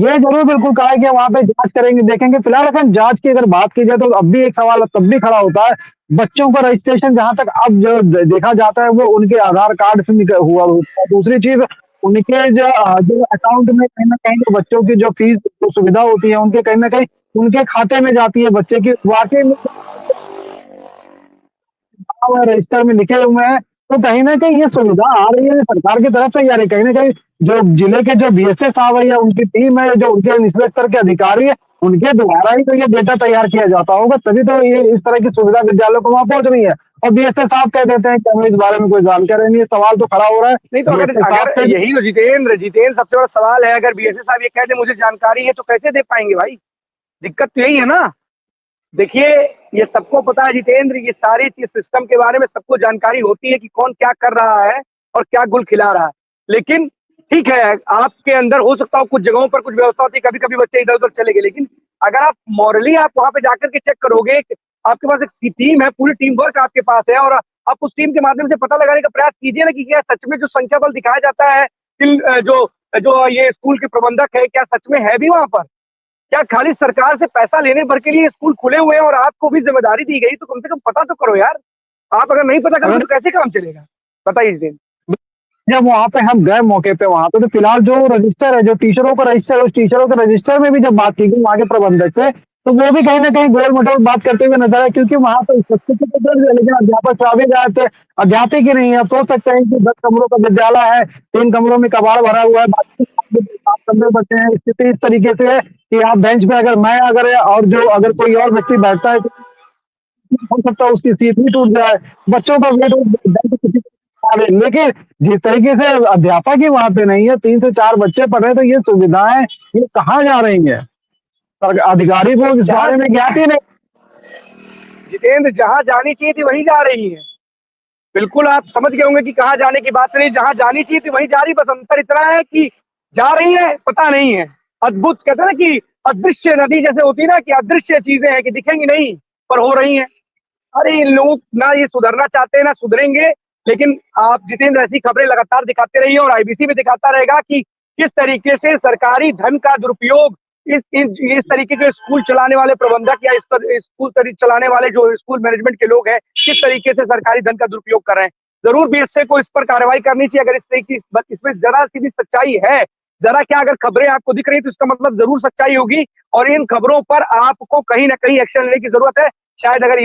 J: ये जरूर बिल्कुल कहा है कि वहाँ पे जांच करेंगे, देखेंगे। फिलहाल अगर जांच की अगर बात की जाए तो अब भी एक सवाल तब भी खड़ा होता है, बच्चों का रजिस्ट्रेशन जहां तक अब जो देखा जाता है वो उनके आधार कार्ड से हुआ होता है। दूसरी चीज, उनके जो अकाउंट में कहीं ना कहीं जो बच्चों की जो फीस जो सुविधा होती है उनके कहीं ना कहीं उनके खाते में जाती है, बच्चे की वाकई में रजिस्टर में लिखे हुए हैं। तो कहीं ना कहीं ये सुविधा आ रही है सरकार की तरफ से, यानी कहीं ना कहीं जो जिले के जो बीएसएफ साहब है या उनकी टीम है, जो उनके इंस्पेक्टर के अधिकारी है, उनके द्वारा ही तो ये डेटा तैयार किया जाता होगा, तभी तो ये इस तरह की सुविधा विद्यालयों को वहां पहुंच रही है। और बीएसएफ साहब कह देते हैं कि हमें इस बारे में कोई जानकारी नहीं है। सवाल तो खड़ा हो रहा है।
A: नहीं तो अगर यही तो जितेंद्र सबसे बड़ा सवाल है, अगर बीएसएफ साहब ये कह दे मुझे जानकारी है तो कैसे दे पाएंगे भाई? दिक्कत तो यही है ना। देखिए, ये सबको पता है जितेंद्र, ये सारी सिस्टम के बारे में सबको जानकारी होती है कि कौन क्या कर रहा है और क्या गुल खिला रहा है। लेकिन ठीक है, आपके अंदर हो सकता हो कुछ जगहों पर कुछ व्यवस्था होती है, कभी कभी बच्चे इधर उधर चले गए, लेकिन अगर आप मॉरली आप वहां पे जाकर के चेक करोगे, आपके पास एक टीम है, पूरी टीम वर्क आपके पास है, और आप उस टीम के माध्यम से पता लगाने का प्रयास कीजिए ना कि क्या सच में जो संख्या बल दिखाया जाता है, जो जो ये स्कूल के प्रबंधक है, क्या सच में है भी वहां पर? क्या खाली सरकार से पैसा लेने भर के लिए स्कूल खुले हुए हैं और आपको भी जिम्मेदारी दी गई, तो कम से कम पता तो करो यार। आप अगर नहीं पता करोगे तो कैसे काम चलेगा? बताइए जितेंद्र।
J: जब वहां पे हम गए मौके पे वहां पे, तो फिलहाल जो रजिस्टर है, जो टीचरों का रजिस्टर है, उस टीचरों के रजिस्टर में भी जब बात की गई वहां के प्रबंधक से, तो वो भी कहीं ना कहीं गोल मटोल बात करते हुए नजर आए, क्योंकि वहां पर उपस्थिति तो दर्ज है लेकिन अध्यापक चाहे गए थे, अध्यापक ही नहीं है। आप सोच सकते हैं कि 10 कमरों का विद्यालय है, 3 कमरों में कबाड़ भरा हुआ है, बाकी 7 कमरे बचे हैं। स्थिति इस तरीके से है कि आप बेंच पे अगर कोई और व्यक्ति बैठता है तो हो सकता है उसकी सीट भी टूट जाए, बच्चों का वेट। लेकिन जिस तरीके से अध्यापक ही वहां पे नहीं है, 3 से 4 बच्चे पढ़ रहे हैं, तो ये सुविधाएं ये कहाँ जा रही है? अधिकारी को इस बारे में ज्ञात ही नहीं।
A: जितेंद्र, जहां जानी चाहिए थी वहीं जा रही है। बिल्कुल आप समझ गए होंगे कि कहाँ जाने की बात नहीं, जहां जानी चाहिए थी वहीं जा रही। बस अंतर इतना है कि जा रही है पता नहीं है। अद्भुत कहते हैं ना कि अदृश्य नदी जैसे होती है ना, कि अदृश्य चीजें हैं कि दिखेंगी नहीं पर हो रही हैं। अरे इन लोग ना ये सुधरना चाहते हैं ना सुधरेंगे। लेकिन आप जितेंद्र ऐसी खबरें लगातार दिखाते रहिए और आईबीसी भी दिखाता रहेगा कि किस तरीके से सरकारी धन का दुरुपयोग इस तरीके के स्कूल चलाने वाले प्रबंधक या स्कूल चलाने वाले जो स्कूल मैनेजमेंट के लोग हैं, किस तरीके से सरकारी धन का दुरुपयोग कर रहे हैं। जरूर बीएसए को इस पर कार्रवाई करनी चाहिए। अगर इस तरीके इसमें जरा सी भी सच्चाई है, जरा क्या अगर खबरें आपको दिख रही तो इसका मतलब जरूर सच्चाई होगी, और इन खबरों पर आपको कहीं ना कहीं एक्शन लेने की जरूरत है। शायद अगर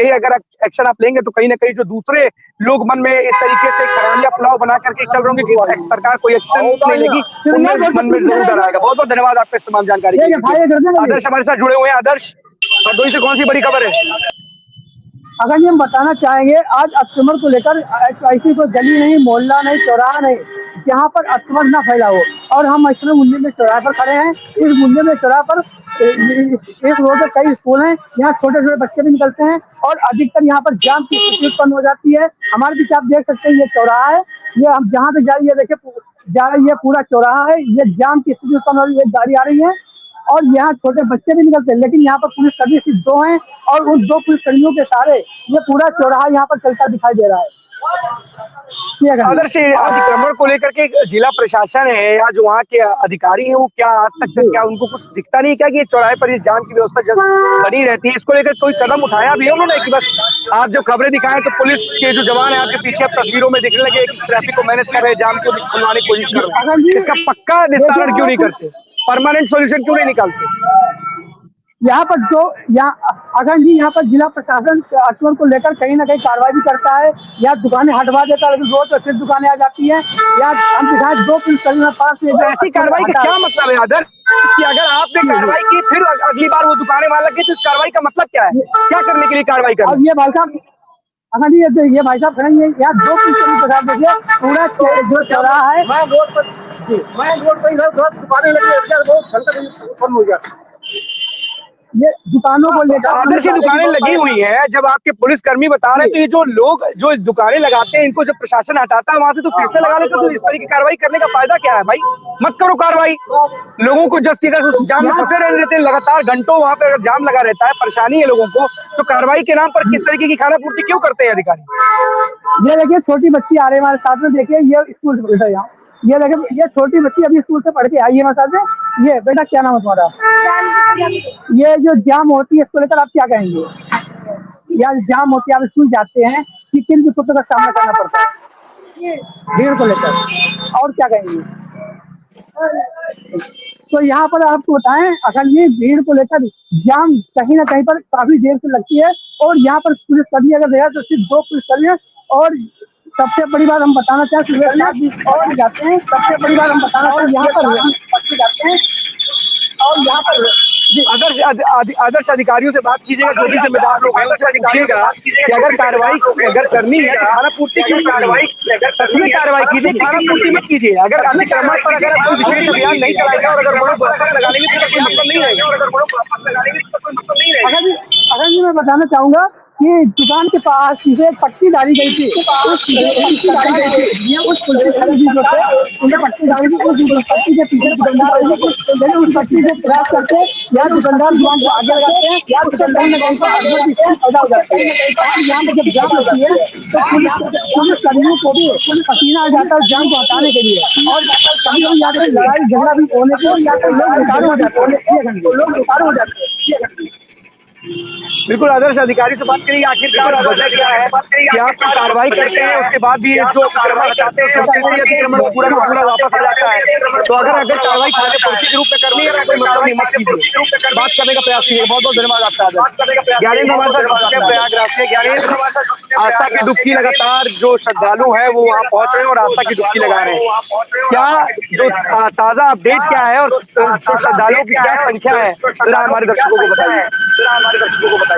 A: एक्शन आप लेंगे तो कहीं ना कहीं जो दूसरे लोग मन में इस तरीके से खरालिया पुलाव बना करके चल रहे होंगे कि सरकार कोई एक्शन नहीं लेगी, मन में जरूर डर आएगा। बहुत बहुत धन्यवाद आपका तमाम जानकारी के लिए। आदर्श हमारे साथ जुड़े हुए हैं। आदर्श, हरदोई से कौन सी बड़ी खबर है?
K: अगर ये हम बताना चाहेंगे, आज अक्टूबर को लेकर ऐसी कोई गली नहीं, मोहल्ला नहीं, चौराहा नहीं जहाँ पर अक्टूबर ना फैला हो। और हम इसमें मुंडे में चौराहे पर खड़े हैं। इस मुंडे में चौराहे पर एक रोड पर कई स्कूल हैं, यहाँ छोटे छोटे बच्चे भी निकलते हैं और अधिकतर यहाँ पर जाम की स्थिति उत्पन्न हो जाती है। हमारे पीछे आप देख सकते हैं ये चौराहा है, ये हम जहाँ पे जा रही है देखिए जा रही है, पूरा चौराहा है, ये जाम की स्थिति उत्पन्न हो रही है। एक गाड़ी आ रही है और यहाँ छोटे बच्चे भी निकलते हैं, लेकिन यहाँ पर पुलिसकर्मी सिर्फ 2 हैं और उन 2 पुलिसकर्मियों के सहारे ये पूरा चौराहा यहाँ पर चलता दिखाई दे रहा है।
A: आदर्श अतिक्रमण को लेकर के जिला प्रशासन है या जो वहाँ के अधिकारी हैं वो क्या आज तक क्या उनको कुछ दिखता नहीं क्या कि चौराहे पर इस जाम की व्यवस्था जब बनी रहती है, इसको लेकर कोई कदम उठाया भी है उन्होंने कि बस आप जो खबरें दिखाएं तो पुलिस के जो जवान है आपके पीछे अब तस्वीरों में दिखने लगे कि ट्रैफिक को मैनेज कर रहे हैं, जाम को खुलवाने की कोशिश कर रहे हैं, इसका पक्का निस्तारण क्यों नहीं करते, परमानेंट सोल्यूशन क्यों नहीं निकालते?
K: यहाँ पर जो अगर जी यहाँ पर जिला प्रशासन अतिक्रमण को लेकर कहीं ना कहीं कार्रवाई भी करता है या दुकानें हटवा देता है, लेकिन रोड पर फिर दुकानें आ जाती हैं या हम दिखाएं 2 पुलिसकर्मी पास में
A: ऐसी कार्रवाई का क्या मतलब है आदर्श कि अगर आपने कार्रवाई की फिर अगली बार वो दुकानें वहां लगी तो इस कार्रवाई का मतलब क्या है, क्या करने के लिए कार्रवाई कर?
K: और ये भाई साहब अगर ये भाई साहब खड़े हैं यहाँ 2 पुलिसकर्मी के साथ देखिए पूरा जो चौराहा है मैं रोड पर इधर दुकानें लगी बहुत घंटे हो गया। ये दुकानों को लेकर
A: आदर्श दुकानें लगी हुई है, जब आपके पुलिसकर्मी बता रहे हैं तो ये जो लोग जो दुकानें लगाते हैं इनको जब प्रशासन हटाता है वहां से तो फिर से लगा लेते, तो इस तरह की कार्रवाई करने का फायदा क्या है भाई? मत करो कार्रवाई, लोगों को जस्ट इधर जाम में फंसे रहने देते हैं लगातार घंटों, वहां पे अगर जाम लगा रहता है परेशानी है लोगों को, तो कार्रवाई के नाम पर किस तरीके की खाना पूर्ति क्यों करते हैं अधिकारी?
K: ये देखिए छोटी बच्ची आ रही है हमारे साथ में, देखिए ये स्कूल से बैठा है यहाँ, ये देखिए ये छोटी बच्ची अभी स्कूल से पढ़ के आई है हमारे साथ में। ये बेटा क्या नाम है तुम्हारा? ये जो जाम होती है इसको लेकर आप क्या कहेंगे? यार जाम होती है, आप स्कूल जाते हैं कि किन दिक्कतों का सामना करना पड़ता है भीड़ को लेकर, और क्या कहेंगे? तो यहाँ पर आपको बताएं अगर ये भीड़ को लेकर जाम कहीं ना कहीं पर काफी देर से लगती है और यहाँ पर पुलिसकर्मी अगर देखा तो सिर्फ 2 पुलिसकर्मी और सबसे बड़ी बात हम बताना चाहते और जाते हैं, सबसे बड़ी बात हम बताना चाहते यहाँ पर जाते हैं और यहाँ पर
A: आदर्श अधिकारियों से बात कीजिएगा, जो भी जिम्मेदार लोग हैं उनसे पूछिएगा कि अगर कार्रवाई अगर करनी है तो खाना पूर्ति क्यों कार्रवाई, सच में कार्रवाई कीजिए, खाना पूर्ति मत कीजिए। अगर अतिक्रमण पर अगर कोई विशेष अभियान नहीं चलाएगा और अगर लोग वापस लगा लेंगे तो कोई मतलब नहीं रहेगा।
K: अगर जी मैं बताना चाहूंगा कि दुकान के पास सीधे एक पट्टी डाली गई थी, उस पुलिसकर्मी जो थे उन्हें पट्टी डाली थी, उस पट्टी के पीछे दुकानदार उस पट्टी को क्रॉस करके या दुकानदार दुकान को आगे लगाते हैं या उसके कहीं ना कहीं पर पैदा हो जाते हैं। और यहाँ पर जब जाम लगती है तो पुलिसकर्मियों को भी पसीना आ जाता है जाम को हटाने के लिए, और कभी कभी यहाँ पर लड़ाई झगड़ा भी होने को लोग बेकार हो जाते हैं।
A: बिल्कुल आदर्श अधिकारी से बात करिए, आखिरकार वजह क्या है कि आप कार्रवाई करते हैं उसके बाद भी जो अतिक्रमण हटाते हैं अतिक्रमण पूरा का पूरा वापस आ जाता है, तो अगर कार्रवाई खाने पूर्ति के रूप में करनी है तो कोई मतलब नहीं, मत कीजिए, बात करने का प्रयास कीजिए। बहुत बहुत धन्यवाद आपका। ज्ञानेंद्र हमारे साथ प्रयागराज से। ज्ञानेंद्र, आस्था की डुबकी लगातार जो श्रद्धालु है वो वहाँ पहुंच रहे हैं और आस्था की डुबकी लगा रहे हैं, क्या जो ताजा अपडेट क्या है और श्रद्धालुओं की क्या संख्या है जरा हमारे दर्शकों को बताइए।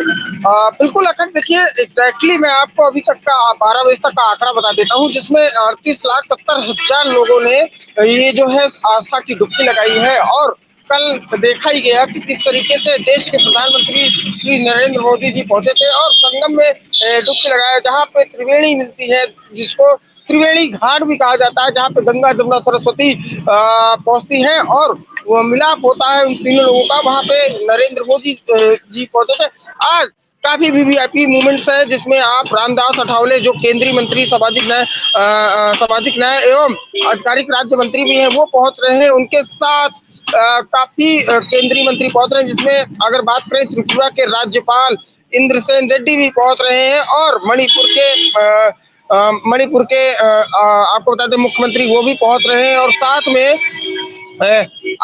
L: बिल्कुल अखंड, देखिए एग्जैक्टली मैं आपको अभी तक का 12 बजे तक का आंकड़ा बता देता हूं, जिसमें 38,70,000 लोगों ने ये जो है आस्था की डुबकी लगाई है। और कल देखा ही गया कि किस तरीके से देश के प्रधानमंत्री श्री नरेंद्र मोदी जी पहुंचे थे और संगम में डुबकी लगाया, जहां पे त्रिवेणी मिलती है, जिसको त्रिवेणी घाट भी कहा जाता है, जहाँ पे गंगा जमुना सरस्वती पहुंचती है और वो मिलाप होता है उन तीनों लोगों का। वहाँ पे नरेंद्र मोदी जी पहुंचे थे। आज काफी वीवीआईपी मूवमेंट्स है, जिसमें आप रामदास अठावले जो केंद्रीय मंत्री सामाजिक न्याय एवं आधिकारिक राज्य मंत्री भी हैं, वो पहुंच रहे हैं। उनके साथ काफी केंद्रीय मंत्री पहुंच रहे हैं, जिसमें अगर बात करें त्रिपुरा के राज्यपाल इंद्रसेन रेड्डी भी पहुंच रहे हैं और मणिपुर के आपको बता दें मुख्यमंत्री वो भी पहुंच रहे हैं। और साथ में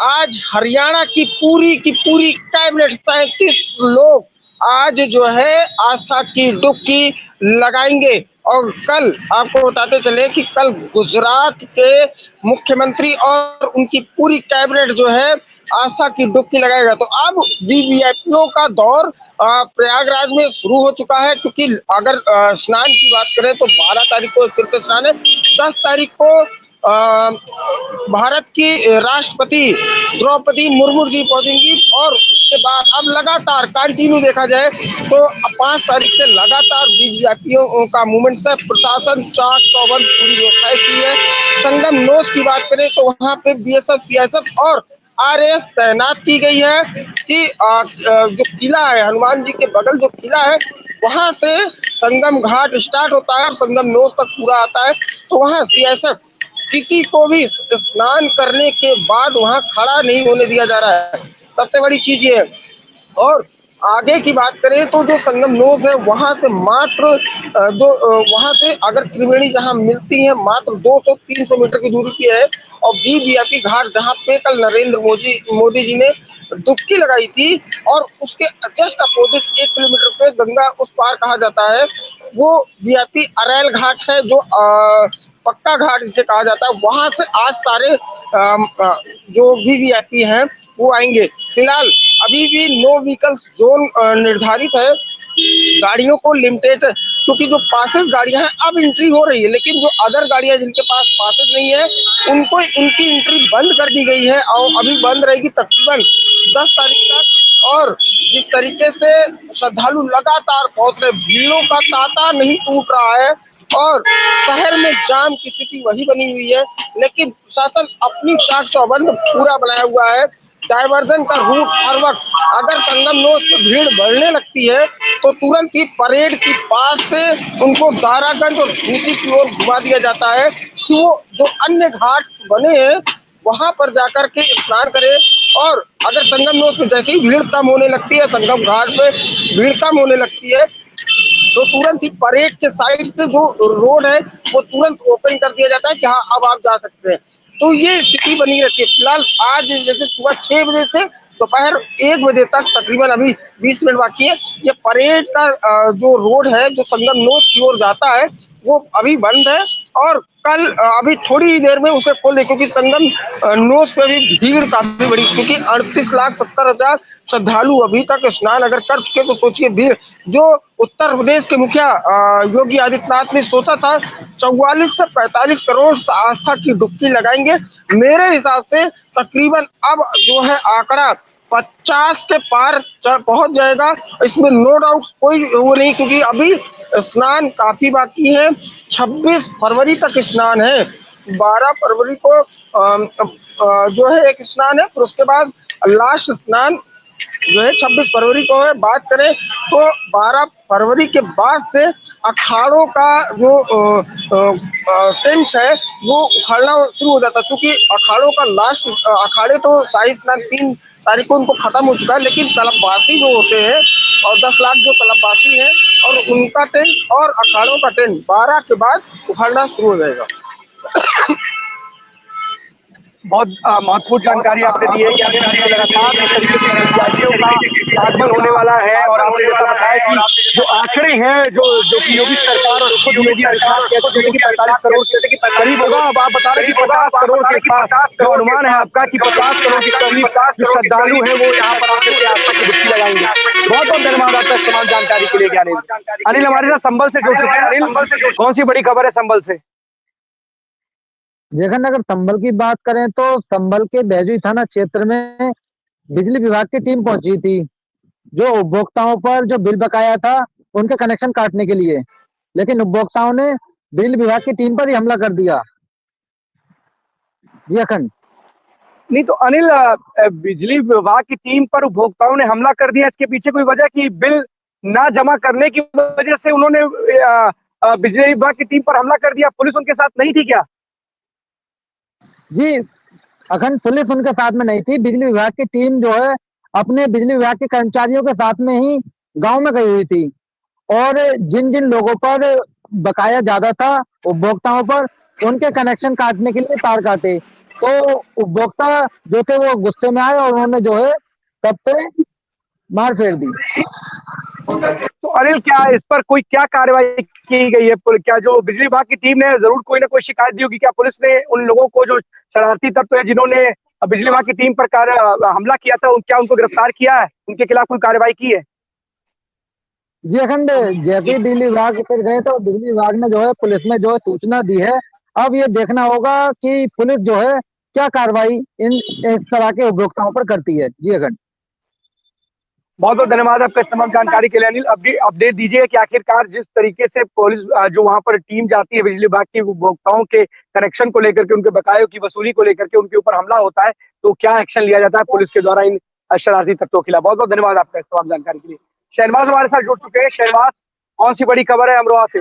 L: आज हरियाणा की पूरी कैबिनेट 37 लोग आज जो है आस्था की डुबकी लगाएंगे। और कल आपको बताते चले कि कल गुजरात के मुख्यमंत्री और उनकी पूरी कैबिनेट जो है आस्था की डुबकी लगाएगा। तो अब वीवीआईपीओ का दौर प्रयागराज में शुरू हो चुका है, क्योंकि अगर स्नान की बात करें तो 12 तारीख को फिर से स्नान है, 10 तारीख को भारत की राष्ट्रपति द्रौपदी मुर्मू जी पहुंचेंगी और उसके बाद अब लगातार कंटिन्यू देखा जाए तो 5 तारीख से लगातार वीवीआईपीओ का मूवमेंट है। प्रशासन चाक चौबंद पूरी व्यवस्थाएं की है। संगम नोस की बात करें तो वहां पे बीएसएफ, सीआईएसएफ और आरएएफ तैनात की गई है कि जो किला है, हनुमान जी के बगल जो किला है, वहां से संगम घाट स्टार्ट होता है और संगम नोज तक पूरा आता है, तो वहाँ सीएसएफ किसी को भी स्नान करने के बाद वहाँ खड़ा नहीं होने दिया जा रहा है। सबसे बड़ी चीज ये है। और आगे की बात करें तो जो संगम नोज है वहां से मात्र वहां से अगर त्रिवेणी जहां मिलती है मात्र 200-300 मीटर की दूरी पे है। और वीवीआईपी घाट जहां पे कल नरेंद्र मोदी जी ने डुबकी लगाई थी और उसके जस्ट अपोजिट 1 किलोमीटर पे गंगा उस पार कहा जाता है, वो वीआईपी अरैल घाट है, जो पक्का घाट जिसे कहा जाता है। वहां से आज सारे जो वीवीआईपी हैं वो आएंगे। फिलहाल अभी भी नो व्हीकल्स जोन निर्धारित है, गाड़ियों को लिमिटेड, क्योंकि जो पासेस गाड़ियां हैं अब एंट्री हो रही है, लेकिन जो अदर गाड़ियां जिनके पास पासेस नहीं है उनको इनकी एंट्री बंद कर दी गई है और अभी बंद रहेगी तकरीबन 10 तारीख तक। और जिस तरीके से श्रद्धालु लगातार पहुंच रहे, भीड़ों का तांता नहीं टूट रहा है और शहर में जाम की स्थिति वही बनी हुई है, लेकिन प्रशासन अपनी चाक चौबंद पूरा बनाया हुआ है। डायवर्जन का रूट हर वक्त, अगर संगम नोज पे भीड़ बढ़ने लगती है तो तुरंत ही परेड की पास से उनको दारागंज और झूसी की ओर घुमा दिया जाता है कि वो जो अन्य घाट्स बने हैं वहां पर जाकर के स्नान करें। और अगर संगम नोज पे जैसे ही भीड़ कम होने लगती है, संगम घाट पे भीड़ कम होने लगती है, तो तुरंत ही परेड के साइड से जो रोड है वो तुरंत ओपन कर दिया जाता है कि हाँ अब आप जा सकते हैं। तो ये स्थिति बनी रहती है। फिलहाल आज जैसे सुबह 6 बजे से दोपहर 1 बजे तक, तकरीबन अभी 20 मिनट बाकी है, ये परेड का जो रोड है जो संगम नोज की ओर जाता है वो अभी बंद है। और कल अभी थोड़ी ही देर में उसे खोल दे, क्योंकि संगम नोज पे भी भीड़ काफी बड़ी, क्योंकि 38,70,000 श्रद्धालु अभी तक स्नान अगर कर चुके, तो सोचिए भीड़। जो उत्तर प्रदेश के मुखिया योगी आदित्यनाथ ने सोचा था 44 से 45 करोड़ आस्था की डुबकी लगाएंगे, मेरे हिसाब से तकरीबन अब जो है आंकड़ा 50 के पार पहुंच जाएगा। इसमें नो डाउट कोई वो नहीं, क्योंकि अभी स्नान काफी बाकी है। 26 फरवरी तक स्नान है, 12 फरवरी को जो है एक स्नान है, फिर उसके बाद लास्ट स्नान जो है 26 फरवरी को है। बात करें तो 12 फरवरी के बाद से अखाड़ों का जो टेंट है वो उखाड़ना शुरू हो जाता है, क्योंकि अखाड़ों का लास्ट अखाड़े तो शाही स्नान 3 तारीख को उनको खत्म हो चुका है, लेकिन कलपवासी जो होते हैं और 10 लाख जो कलपवासी हैं और उनका टेंट और अखाड़ों का टेंट 12 के बाद उखाड़ना शुरू हो जाएगा।
A: बहुत महत्वपूर्ण जानकारी आपने दी है कि लगातार जिस तरीके से विद्यार्थियों का आगमन होने वाला है, और आपने जैसा बताया कि जो आंकड़े हैं जो कि योगी सरकार और खुद योगी आदित्यनाथ कहते थे कि 45 करोड़ के करीब होगा, अब आप बता रहे कि 50 करोड़ के पास जो अनुमान है आपका कि 50 करोड़ के करीब जो श्रद्धालु है वो यहाँ पर आकर के आस्था की डुबकी लगाएंगे। बहुत बहुत धन्यवाद आपका इस तमाम जानकारी के लिए। अनिल हमारे साथ संभल से जुड़ चुके हैं। अनिल, कौन सी बड़ी खबर है संभल से?
J: देखन अगर संभल की बात करें तो संभल के बैजुई थाना क्षेत्र में बिजली विभाग की टीम पहुंची थी, जो उपभोक्ताओं पर जो बिल बकाया था उनके कनेक्शन काटने के लिए, लेकिन उपभोक्ताओं ने बिजली विभाग की टीम पर ही हमला कर दिया। जी अखंड।
A: नहीं तो अनिल, बिजली विभाग की टीम पर उपभोक्ताओं ने हमला कर दिया, इसके पीछे कोई वजह कि बिल ना जमा करने की वजह से उन्होंने बिजली विभाग की टीम पर हमला कर दिया? पुलिस उनके साथ नहीं थी क्या?
J: जी अखंड, पुलिस उनके साथ में नहीं थी। बिजली विभाग की टीम जो है अपने बिजली विभाग के कर्मचारियों के साथ में ही गांव में गई हुई थी, और जिन जिन लोगों पर बकाया ज्यादा था उपभोक्ताओं पर, उनके कनेक्शन काटने के लिए तार काटे। तो उपभोक्ता जो थे वो गुस्से में आए और उन्होंने जो है सब पे मार फेर दी।
A: तो अनिल, क्या इस पर कोई क्या कार्रवाई की गई है? क्या जो बिजली विभाग की टीम ने जरूर कोई ना कोई शिकायत दी होगी, क्या पुलिस ने उन लोगों को जो शरारती तत्व है जिन्होंने बिजली विभाग की टीम पर हमला किया था, क्या उनको गिरफ्तार किया है? उनके खिलाफ कोई कार्रवाई की है?
J: जी अखंड, जैसे ही बिजली विभाग पर गए तो बिजली विभाग ने जो है पुलिस में जो है सूचना दी है। अब ये देखना होगा कि पुलिस जो है क्या कार्रवाई इस तरह के उपभोक्ताओं पर करती है। जी अखंड।
A: बहुत बहुत धन्यवाद आपका इस तमाम जानकारी के लिए अनिल। अपडेट दीजिए कि आखिरकार जिस तरीके से पुलिस जो वहां पर टीम जाती है बिजली विभाग के उपभोक्ताओं के कनेक्शन को लेकर के, उनके बकायों की वसूली को लेकर के उनके ऊपर हमला होता है, तो क्या एक्शन लिया जाता है पुलिस के द्वारा इन शरारती तत्वों के खिलाफ? बहुत बहुत धन्यवाद आपका इस तमाम जानकारी के लिए। शहनवाज हमारे साथ जुड़ चुके हैं। शहनवाज, कौन सी बड़ी खबर है अमरोहा से?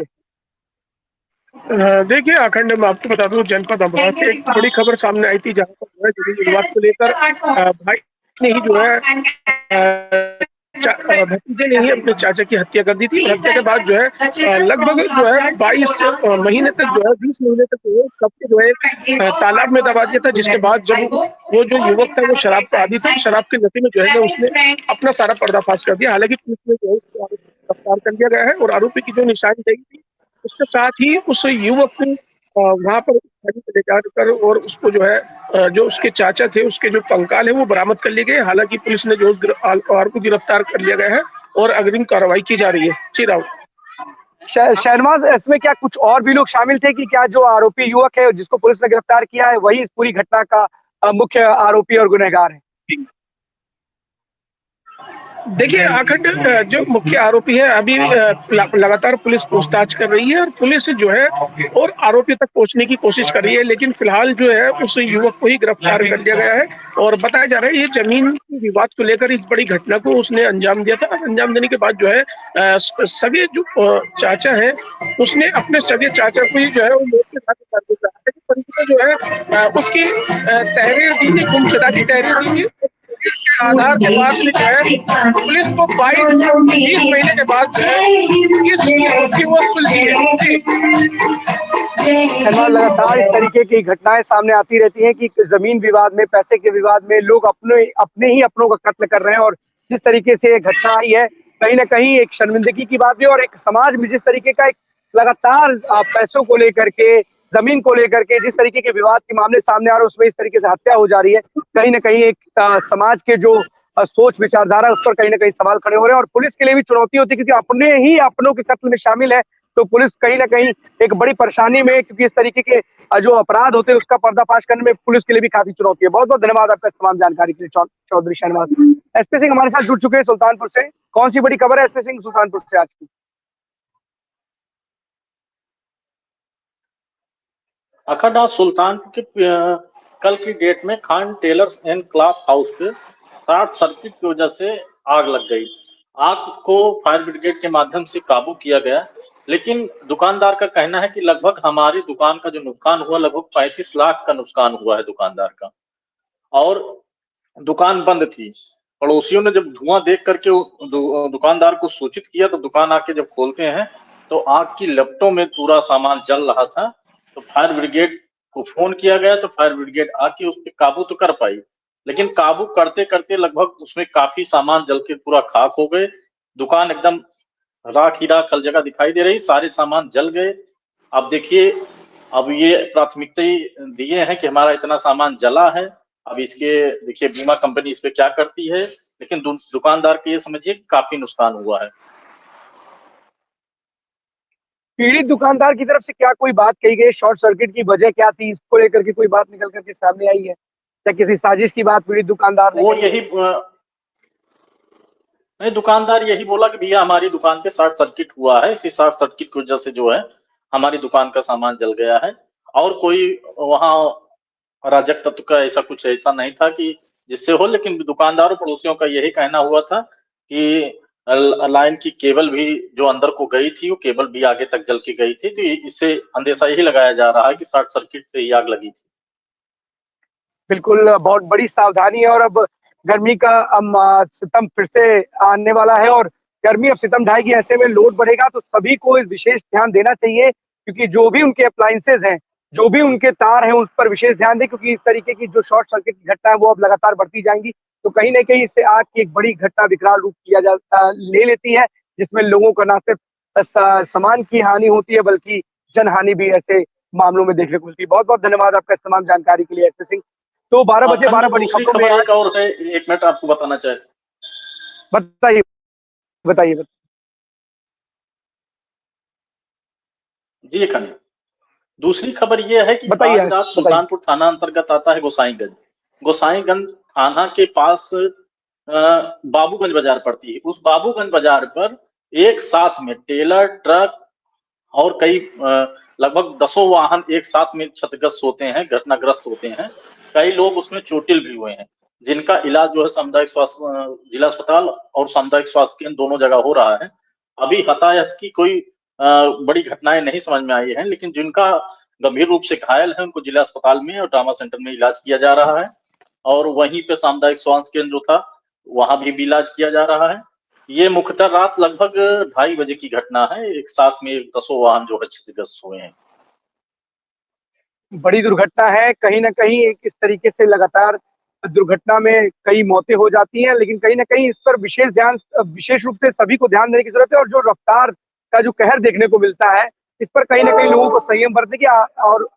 M: देखिए अखंड, मैं आपको बता दूं, जनपद अमरोहा से एक बड़ी खबर सामने आई थी, जहां पर जो है जमीन विवाद को लेकर भाई ने ही जो है भतीजे ने ही अपने चाचा की हत्या कर दी थी। हत्या के बाद जो है लगभग जो है 22 महीने तक जो है 20 महीने तक जो है सबको जो है तालाब में दबा दिया था, जिसके बाद जब वो जो युवक था वो शराब का आदी था, शराब के नशे में जो है उसने अपना सारा पर्दाफाश कर दिया। हालांकि पुलिस ने जो है उसको गिरफ्तार कर लिया गया है और आरोपी की जो निशानी गई थी उसके साथ ही उस युवक को वहां पर ले जाकर और उसको जो है जो उसके चाचा थे उसके जो कंकाल है वो बरामद कर लिए गए। हालांकि पुलिस ने जो आरोपी को गिरफ्तार कर लिया गया है और अग्रिम कार्रवाई की जा रही है। जी राहुल।
A: शहनवाज, इसमें क्या कुछ और भी लोग शामिल थे कि क्या जो आरोपी युवक है जिसको पुलिस ने गिरफ्तार किया है वही इस पूरी घटना का मुख्य आरोपी और गुनहगार है?
M: देखिए अखंड, जो मुख्य आरोपी है अभी लगातार पुलिस पूछताछ कर रही है और पुलिस जो है और आरोपी तक पहुंचने की कोशिश कर रही है, लेकिन फिलहाल जो है उस युवक को ही गिरफ्तार कर लिया गया है और बताया जा रहा है ये जमीन विवाद को लेकर इस बड़ी घटना को उसने अंजाम दिया था। अंजाम देने के बाद जो है सगे जो चाचा है उसने अपने सगे चाचा को ही जो है वो मौत के साथ कर दिया है, परंतु जो है उसकी तहरीर दी थी, गुमशुदा की तहरीर दी थी। आधार के बाद में जो है पुलिस को 22-20 महीने के बाद जो है वो खुलती है।
A: लगातार इस तरीके की घटनाएं सामने आती रहती हैं कि जमीन विवाद में, पैसे के विवाद में लोग अपने ही अपनों का कत्ल कर रहे हैं। और जिस तरीके से ये घटना आई है कहीं ना कहीं एक शर्मिंदगी की बात भी, और एक समाज में जिस तरीके का एक लगातार पैसों को लेकर के, जमीन को लेकर के जिस तरीके के विवाद के मामले सामने आ रहे हैं उसमें इस तरीके से हत्या हो जा रही है, कहीं ना कहीं एक समाज के जो सोच विचारधारा उस पर कहीं ना कहीं सवाल खड़े हो रहे हैं। और पुलिस के लिए भी चुनौती होती है क्योंकि अपने ही अपनों के कत्ल में शामिल है, तो पुलिस कहीं ना कहीं एक बड़ी परेशानी में, क्योंकि इस तरीके के जो अपराध होते हैं उसका पर्दाफाश करने में पुलिस के लिए भी काफी चुनौती है। बहुत बहुत धन्यवाद आपका तमाम जानकारी के लिए चौधरी शहनवाज। एसपी सिंह हमारे साथ जुड़ चुके हैं सुल्तानपुर से। कौन सी बड़ी खबर है एसपी सिंह सुल्तानपुर से आज की?
N: अखंड, आज सुल्तानपुर के कल की डेट में Khan tailors and cloth house पे शॉर्ट सर्किट की वजह से आग लग गई। आग को फायर ब्रिगेड के माध्यम से काबू किया गया, लेकिन दुकानदार का कहना है कि लगभग हमारी दुकान का जो नुकसान हुआ लगभग 35 लाख का नुकसान हुआ है दुकानदार का, और दुकान बंद थी। पड़ोसियों ने जब धुआं देख करके दुकानदार को सूचित किया तो दुकान आके जब खोलते हैं तो आग की लपटों में पूरा सामान जल रहा था। तो फायर ब्रिगेड को फोन किया गया तो फायर ब्रिगेड आके उस पर काबू तो कर पाई, लेकिन काबू करते करते लगभग उसमें काफी सामान जल के पूरा खाक हो गए। दुकान एकदम राख ही राख हर जगह दिखाई दे रही, सारे सामान जल गए। अब देखिए, अब ये प्राथमिकता दिए हैं कि हमारा इतना सामान जला है, अब इसके देखिए बीमा कंपनी इस पे क्या करती है, लेकिन दुकानदार के ये समझिए काफी नुकसान हुआ है।
A: पीड़ित दुकानदार की तरफ से क्या कोई बात कही गई? शॉर्ट सर्किट की वजह क्या थी, इसको लेकर के कोई बात निकल करके सामने आई है या किसी साजिश की बात पीड़ित दुकानदार ने?
N: वो यही नहीं, दुकानदार यही बोला कि भैया हमारी दुकान पे शॉर्ट सर्किट हुआ है, इसी शॉर्ट सर्किट की वजह से जो है हमारी दुकान का सामान जल गया है, और कोई वहाँ अराजक तत्व का ऐसा नहीं था कि जिससे हो। लेकिन दुकानदारों पड़ोसियों का यही कहना हुआ था कि लाइन की केबल भी जो अंदर को गई थी वो केबल भी आगे तक जल के गई थी, तो इससे अंदेशा यही लगाया जा रहा है कि शॉर्ट सर्किट से ही आग लगी थी।
A: बिल्कुल, बहुत बड़ी सावधानी है। और अब गर्मी का सितम फिर से आने वाला है और गर्मी अब सितम ढाएगी, ऐसे में लोड बढ़ेगा, तो सभी को इस विशेष ध्यान देना चाहिए क्योंकि जो भी उनके अप्लायंसेज हैं, जो भी उनके तार हैं उस पर विशेष ध्यान दें, क्योंकि इस तरीके की जो शॉर्ट सर्किट की घटना है वो अब लगातार बढ़ती जाएंगी। तो कहीं ना कहीं इससे आग की एक बड़ी घटना विकराल रूप ले लेती है, जिसमें लोगों का न सिर्फ सामान की हानि होती है बल्कि जन हानि भी ऐसे मामलों में देखने को मिलती है। बहुत बहुत धन्यवाद आपका इस तमाम जानकारी के लिए एसपी सिंह। तो 12 बजे 12 बड़ी खबरों में
N: एक और है, 1 मिनट आपको बताना चाहे।
A: बताइए बताइए।
N: जी खंड, दूसरी खबर यह है कि आज रात सुल्तानपुर थाना अंतर्गत आता है गोसाईगंज। गोसाईगंज थाना के पास बाबूगंज बाजार पड़ती है। उस बाबूगंज बाजार पर एक साथ में टेलर, ट्रक और कई लगभग 10 वाहन एक साथ में क्षतिग्रस्त होते हैं, घटनाग्रस्त होते हैं। कई लोग उसमें चोटिल भी हुए हैं, जिनका इलाज जो है सामुदायिक स्वास्थ्य जिला अस्पताल और सामुदायिक स्वास्थ्य केंद्र दोनों जगह हो रहा है। अभी हताहत की कोई बड़ी घटनाएं नहीं समझ में आई हैं, लेकिन जिनका गंभीर रूप से घायल है उनको जिला अस्पताल में और ट्रॉमा सेंटर में इलाज किया जा रहा है, और वहीं पे सामुदायिक स्वास्थ्य केंद्र जो था वहां भी इलाज किया जा रहा है। ये मुख्यतः रात लगभग 2:30 बजे की घटना है। एक साथ में 10 वाहन जो है क्षतिग्रस्त हुए हैं।
A: बड़ी दुर्घटना है, कहीं ना कहीं एक इस तरीके से लगातार दुर्घटना में कई मौतें हो जाती हैं, लेकिन कहीं ना कहीं इस पर विशेष रूप से सभी को ध्यान देने की जरूरत है। और जो रफ्तार का जो कहर देखने को मिलता है, इस पर कहीं ना कहीं लोगों को संयम बरतने की और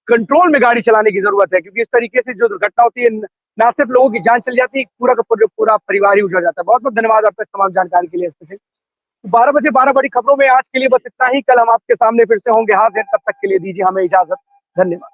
A: कंट्रोल में गाड़ी चलाने की जरूरत है, क्योंकि इस तरीके से जो दुर्घटना होती है न सिर्फ लोगों की जान चली जाती है, पूरा का पूरा परिवार ही उजड़ जाता है। बहुत बहुत धन्यवाद आपका तमाम जानकारी के लिए। 12 बजे 12 बड़ी खबरों में आज के लिए बस इतना ही। कल हम आपके सामने फिर से होंगे हाजिर, तब तक के लिए दीजिए हमें इजाजत। धन्यवाद।